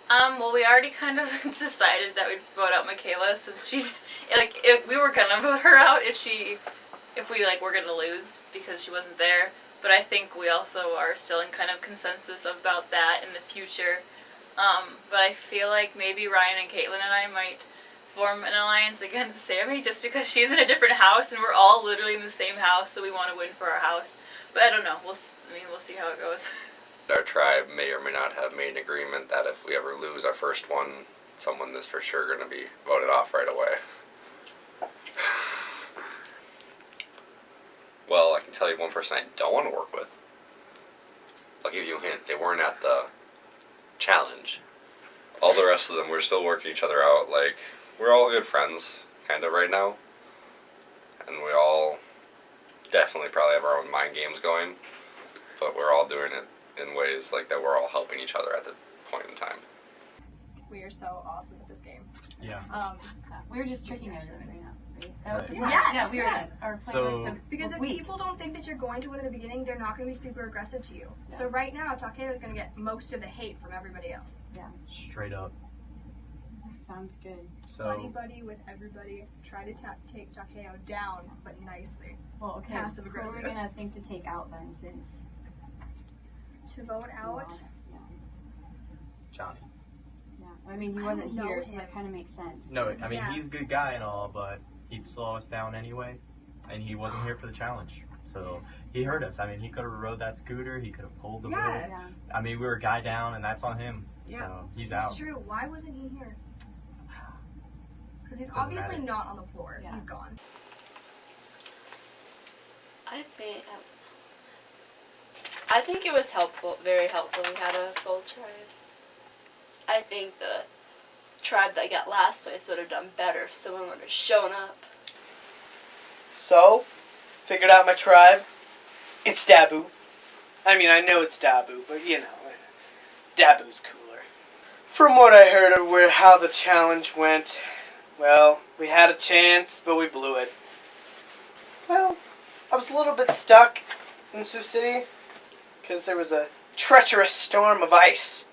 Well, we already kind of decided that we'd vote out Michaela since she, if we were gonna vote her out if we were gonna lose because she wasn't there. But I think we also are still in kind of consensus about that in the future. But I feel like maybe Ryan and Caitlin and I might form an alliance against Sammy just because she's in a different house and we're all literally in the same house, so we want to win for our house. But I don't know. We'll see how it goes. Our tribe may or may not have made an agreement that if we ever lose our first one, someone is for sure going to be voted off right away. Well, I can tell you one person I don't want to work with. I'll give you a hint. They weren't at the challenge. All the rest of them, we're still working each other out. Like, we're all good friends, kind of, right now. And we all definitely probably have our own mind games going. But we're all doing it in ways like that we're all helping each other at the point in time. We are so awesome at this game. Yeah. We were just tricking everybody right now. Right? That was Yes. we were. Our plan was so Because if weak. people don't think that you're going to win in the beginning, they're not going to be super aggressive to you. Yeah. So right now, Takeo is going to get most of the hate from everybody else. Yeah. Straight up. Sounds good. So Buddy with everybody, try to take Takeo down, but nicely. Well, okay. Passive Who aggressive. are we gonna think to take out then, since To vote out. Yeah. Johnny. Yeah. I mean, he I wasn't don't know here, so him. that kind of makes sense. No, I mean, Yeah. he's a good guy and all, but he'd slow us down anyway, and he wasn't here for the challenge. So he hurt us. I mean, he could have rode that scooter, he could have pulled the boat. Yeah. I mean, we were a guy down, and that's on him. Yeah. So he's This out. is true. Why wasn't he here? Because he's Doesn't obviously matter. not on the floor. Yeah. He's gone. I think it was helpful, very helpful. We had a full tribe. I think the tribe that got last place would have done better if someone would have shown up. So, figured out my tribe. It's Dabu. I mean, I know it's Dabu, but you know, Dabu's cooler. From what I heard of how the challenge went, well, we had a chance, but we blew it. Well, I was a little bit stuck in Sioux City because there was a treacherous storm of ice.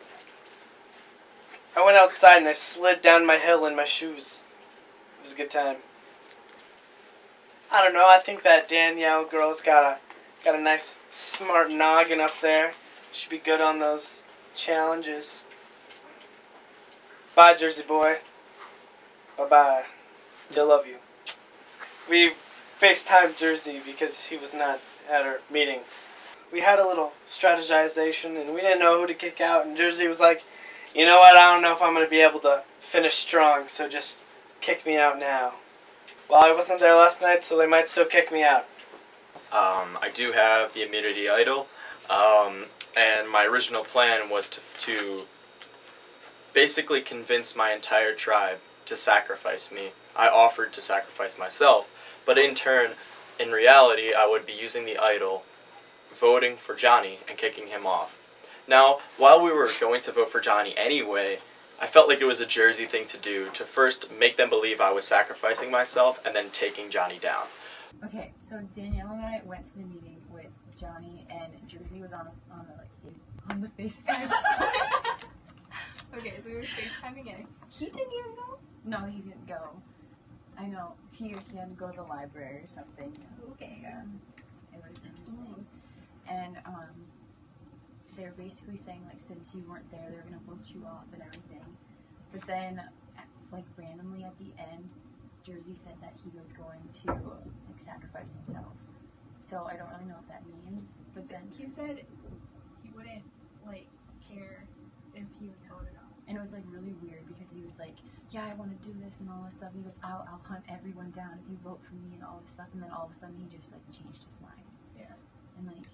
I went outside and I slid down my hill in my shoes. It was a good time. I don't know, I think that Danielle girl's got a nice smart noggin up there. Should be good on those challenges. Bye, Jersey boy. Bye-bye. Still love you. We FaceTimed Jersey because he was not at our meeting. We had a little strategization and we didn't know who to kick out, and Jersey was like, you know what, I don't know if I'm going to be able to finish strong, so just kick me out now. Well, I wasn't there last night, so they might still kick me out. I do have the immunity idol, and my original plan was to basically convince my entire tribe to sacrifice me. I offered to sacrifice myself, but in turn, in reality, I would be using the idol, voting for Johnny, and kicking him off. Now, while we were going to vote for Johnny anyway, I felt like it was a Jersey thing to do, to first make them believe I was sacrificing myself and then taking Johnny down. Okay, so Danielle and I went to the meeting with Johnny, and Jersey was on the FaceTime. Okay, so we were FaceTiming in. He didn't even go? No, he didn't go. I know. He had to go to the library or something. Okay. Yeah. It was interesting. And they were basically saying, like, since you weren't there, they were going to vote you off and everything. But then, like, randomly at the end, Jersey said that he was going to, like, sacrifice himself. So I don't really know what that means. But then he said he wouldn't, like, care if he was voted off. And it was, like, really weird because he was like, yeah, I want to do this and all this stuff. And he goes, I'll hunt everyone down if you vote for me and all this stuff. And then all of a sudden he just, like, changed his mind. Yeah. And, like,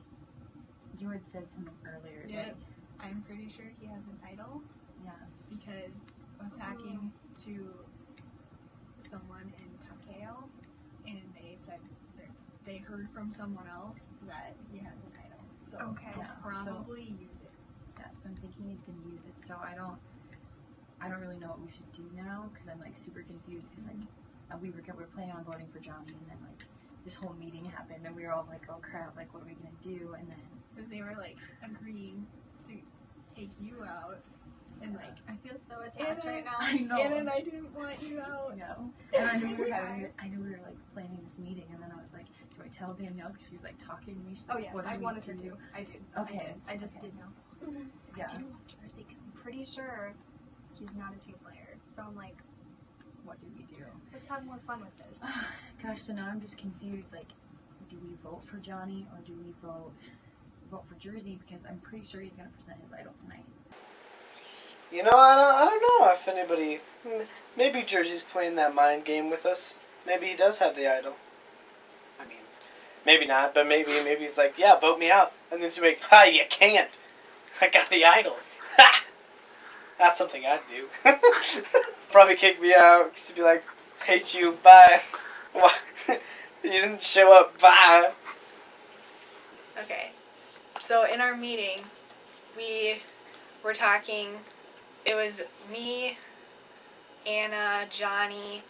you had said something earlier. Yeah. Like, I'm pretty sure he has an idol. Yeah. Because I was talking to someone in Takeo, and they said they heard from someone else that he has an idol. So he'll probably use it. Yeah, so I'm thinking he's going to use it. So I don't really know what we should do now because I'm, like, super confused because, like, we were planning on voting for Johnny, and then, like, this whole meeting happened, and we were all like, oh crap, like, what are we going to do? And then they were, like, agreeing to take you out. And, like, I feel so attacked right now. I know. And I didn't want you out. No. And I knew we were like planning this meeting, and then I was like, do I tell Danielle because she was like talking to me? She's Oh like, yes, what do I we wanted do? her to. I did. Okay. I just didn't know. Yeah. I do want Jersey. I'm pretty sure he's not a team player. So I'm like, what do we do? Let's have more fun with this. Gosh, so now I'm just confused. Like, do we vote for Johnny or do we vote for Jersey? Because I'm pretty sure he's gonna present his idol tonight. You know, I don't know if anybody... Maybe Jersey's playing that mind game with us. Maybe he does have the idol. I mean, maybe not, but maybe he's like, yeah, vote me out. And then he's like, ha, you can't. I got the idol. Ha! That's something I'd do. Probably kick me out because he'd be like, hate you, bye. What? You didn't show up, bye. Okay, so in our meeting, we were talking, it was me, Anna, Johnny,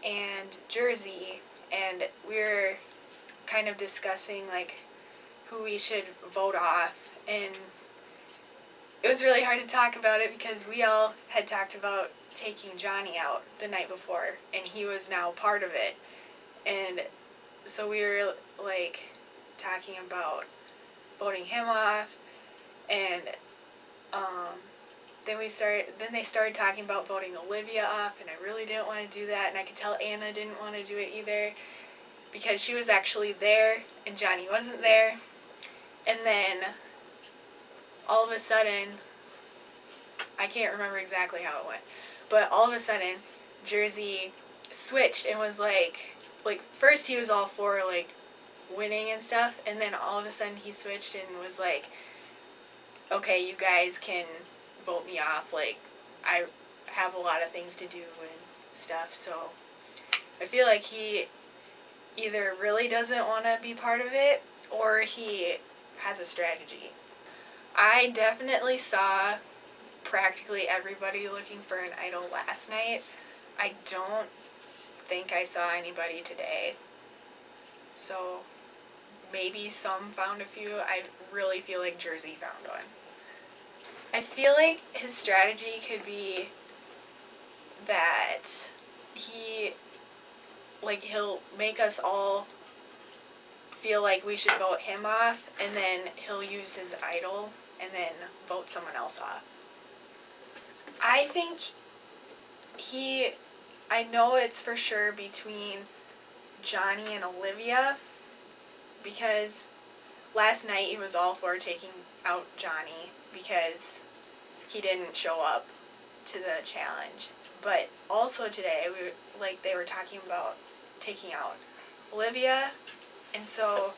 and Jersey, and we were kind of discussing, like, who we should vote off, and it was really hard to talk about it because we all had talked about taking Johnny out the night before, and he was now part of it, and so we were, like, talking about voting him off, and then they started talking about voting Olivia off, and I really didn't want to do that, and I could tell Anna didn't want to do it either because she was actually there and Johnny wasn't there. And then all of a sudden, I can't remember exactly how it went, but all of a sudden Jersey switched and was like first he was all for, like, winning and stuff, and then all of a sudden he switched and was like, okay, you guys can vote me off, like, I have a lot of things to do and stuff. So I feel like he either really doesn't want to be part of it or he has a strategy. I definitely saw practically everybody looking for an idol last night. I don't think I saw anybody today. So maybe some found a few. I really feel like Jersey found one. I feel like his strategy could be that he'll make us all feel like we should vote him off, and then he'll use his idol and then vote someone else off. I think I know it's for sure between Johnny and Olivia, because last night he was all for taking out Johnny because he didn't show up to the challenge. But also today, they were talking about taking out Olivia, and so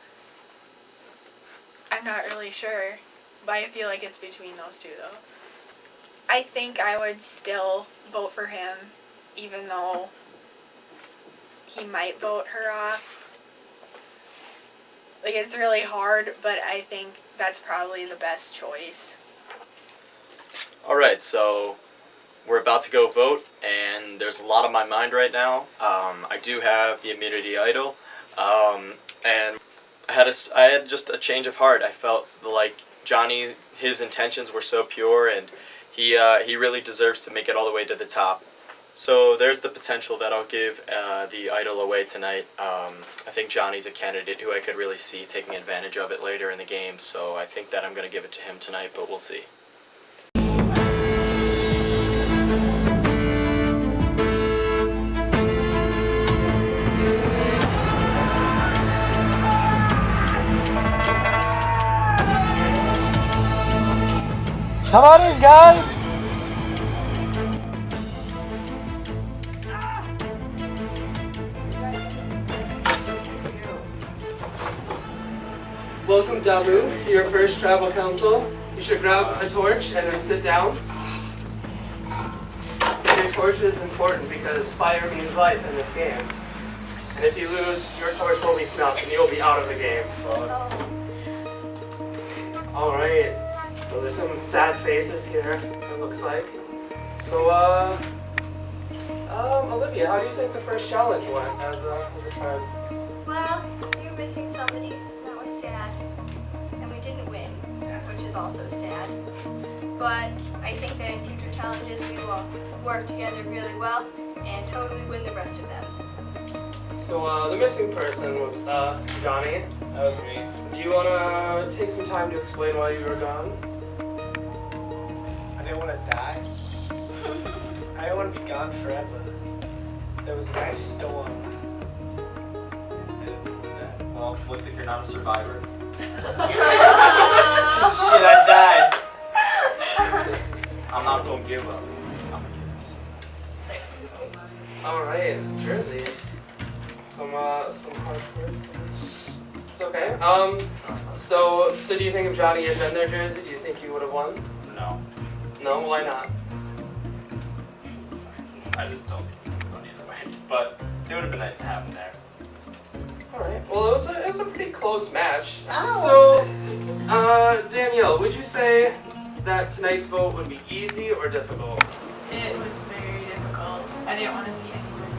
I'm not really sure, but I feel like it's between those two though. I think I would still vote for him, even though he might vote her off. Like, it's really hard, but I think that's probably the best choice. Alright, so we're about to go vote, and there's a lot on my mind right now. I do have the immunity idol, and I had just a change of heart. I felt like Johnny, his intentions were so pure, and He really deserves to make it all the way to the top. So there's the potential that I'll give the idol away tonight. I think Johnny's a candidate who I could really see taking advantage of it later in the game, so I think that I'm going to give it to him tonight, but we'll see. Come on in, guys! Welcome, Damu, to your first tribal council. You should grab a torch and then sit down. Your torch is important because fire means life in this game. And if you lose, your torch will be snuffed and you'll be out of the game. Alright, so there's some sad faces here, it looks like. So, Olivia, how do you think the first challenge went as a tribe? Well, you're missing somebody. That was sad. And we didn't win, which is also sad. But I think that in future challenges we will work together really well and totally win the rest of them. So the missing person was Johnny. That was me. Do you want to take some time to explain why you were gone? I didn't want to die. I didn't want to be gone forever. There was a nice storm. Well, looks like you're not a survivor. Shit, I died. I'm not gonna give up. Alright, Jersey. Some harsh words. It's okay. So do you think if Johnny had been there, Jersey, do you think you would have won? No. No, why not? I just don't think you would have won either way. But it would have been nice to have him there. Alright, well it was a pretty close match. So, Danielle, would you say that tonight's vote would be easy or difficult? It was very difficult. I didn't want to see anyone.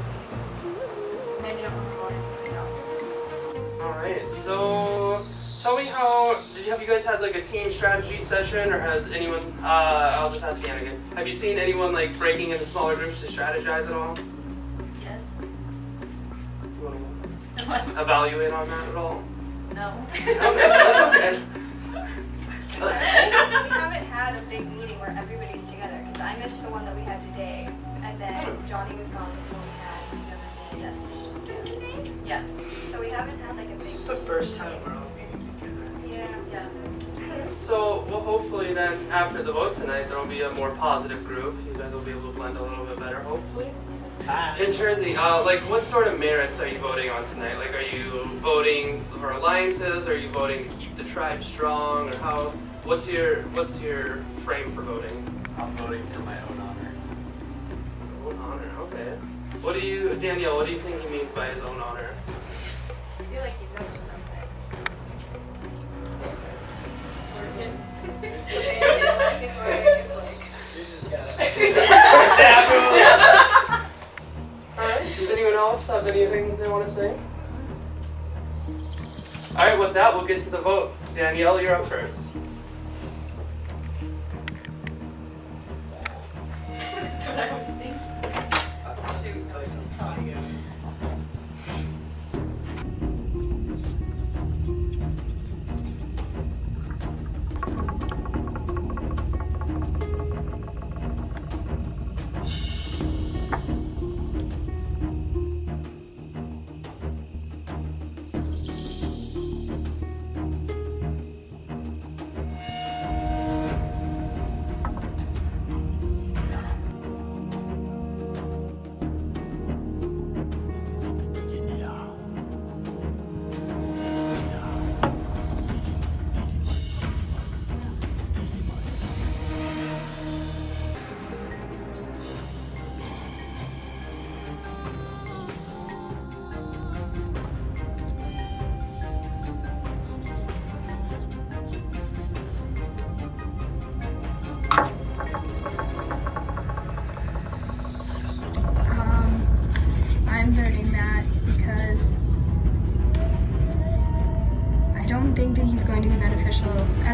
And I didn't want to go in. Alright, so tell me have you guys had like a team strategy session, or has anyone, I'll just ask Anna again, have you seen anyone like breaking into smaller groups to strategize at all? Yes. You want to evaluate on that at all? No. Okay, that's okay. We haven't had a big meeting where everybody's together, because I missed the one that we had today, and then Johnny was gone with the one we had yesterday. Yeah. So we haven't had like a big. This is the first time we're all meeting together. Yeah. So, well, hopefully then after the vote tonight, there will be a more positive group. You guys will be able to blend a little bit better, hopefully. In Jersey, like what sort of merits are you voting on tonight? Like, are you voting for alliances? Are you voting to keep the tribe strong? Or how? What's your frame for voting? I'm voting for my own honor. Own honor, okay. What do you, Danielle? What do you think he means by his own honor? I feel like he's up to something. Alright, does anyone else have anything they want to say? Alright, with that, we'll get to the vote. Danielle, you're up first. That's what I was thinking. She was closest to you.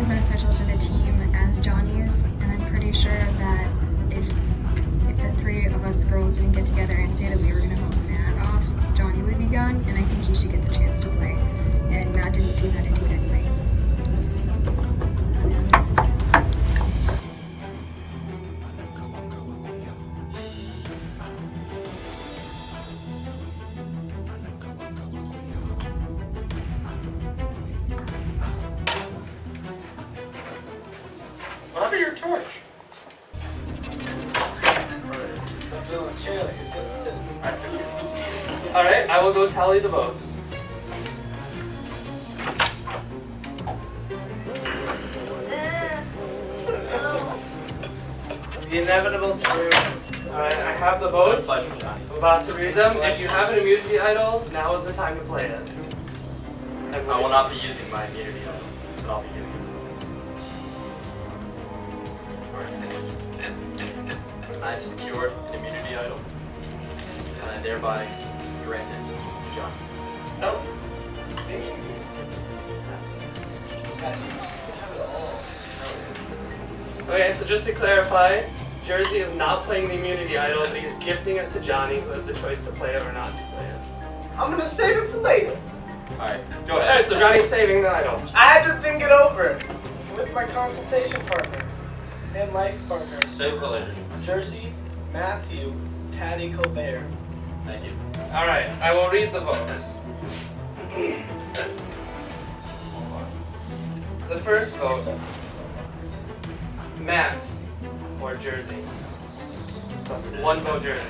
beneficial to the team as Johnny is, and I'm pretty sure that if the three of us girls didn't get together and say that we were gonna vote Matt off, Johnny would be gone, and I think he should get the chance to play. And Matt didn't seem that into it anyway. What your torch? Alright, I will go tally the votes. The inevitable truth. Alright, I have the votes. I'm about to read them. If you have an immunity idol, now is the time to play it. I will not be using my immunity idol, but I'll be giving it. I've secured an immunity idol, and I thereby grant it to John. No. Okay, so just to clarify, Jersey is not playing the immunity idol, but he's gifting it to Johnny, who has the choice to play it or not to play it. I'm gonna save it for later. Alright, go ahead. Alright, so Johnny's saving the idol. I had to think it over with my consultation partner and life partner. Save it for later. Jersey, Matthew, Patty Colbert. Thank you. Alright, I will read the votes. The first vote, Matt or Jersey. So that's one vote Jersey.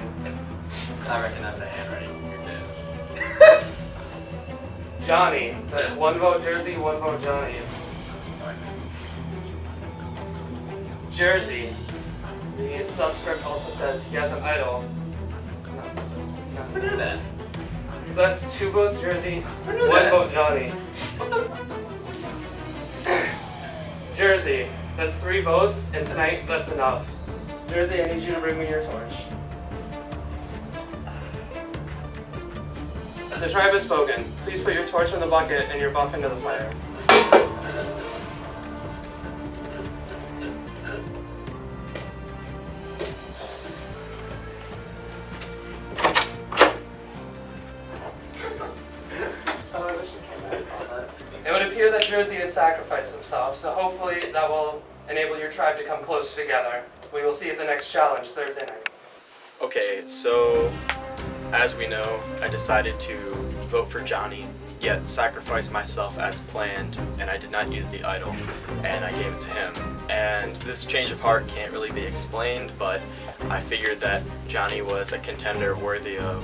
I recognize that handwriting. You're dead. Johnny, that's one vote Jersey, one vote Johnny. Jersey, the subscript also says he has an idol. Who knew that? So that's two votes Jersey, one that? vote Johnny. Jersey, that's three votes, and tonight that's enough. Jersey, I need you to bring me your torch. The tribe has spoken. Please put your torch in the bucket and your buff into the fire. It would appear that Jersey has sacrificed himself, so hopefully that will enable your tribe to come closer together. We will see at the next challenge Thursday night. Okay, so as we know, I decided to vote for Johnny, yet sacrifice myself as planned, and I did not use the idol, and I gave it to him. And this change of heart can't really be explained, but I figured that Johnny was a contender worthy of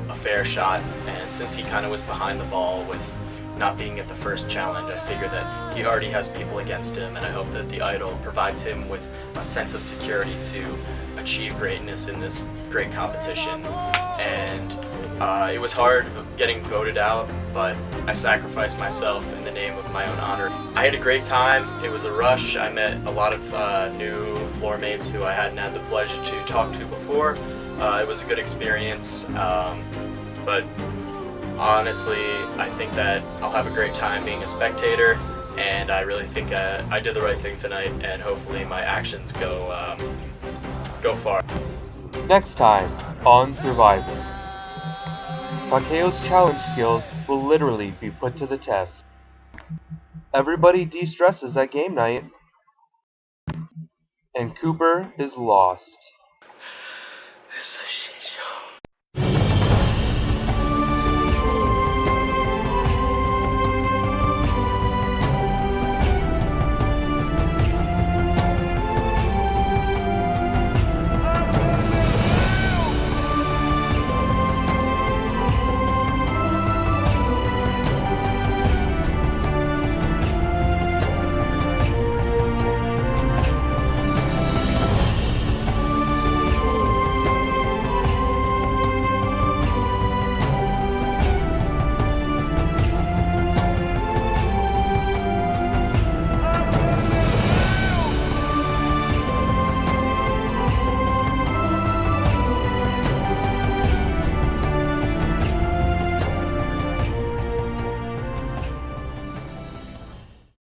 a fair shot, and since he kind of was behind the ball with not being at the first challenge, I figured that he already has people against him, and I hope that the idol provides him with a sense of security to achieve greatness in this great competition. And it was hard getting voted out, but I sacrificed myself in the name of my own honor. I had a great time. It was a rush. I met a lot of new floor mates who I hadn't had the pleasure to talk to before. It was a good experience, but honestly, I think that I'll have a great time being a spectator, and I really think I did the right thing tonight, and hopefully my actions go far. Next time on Survivor, Sakeo's challenge skills will literally be put to the test. Everybody de-stresses at game night, and Cooper is lost. This is a shit.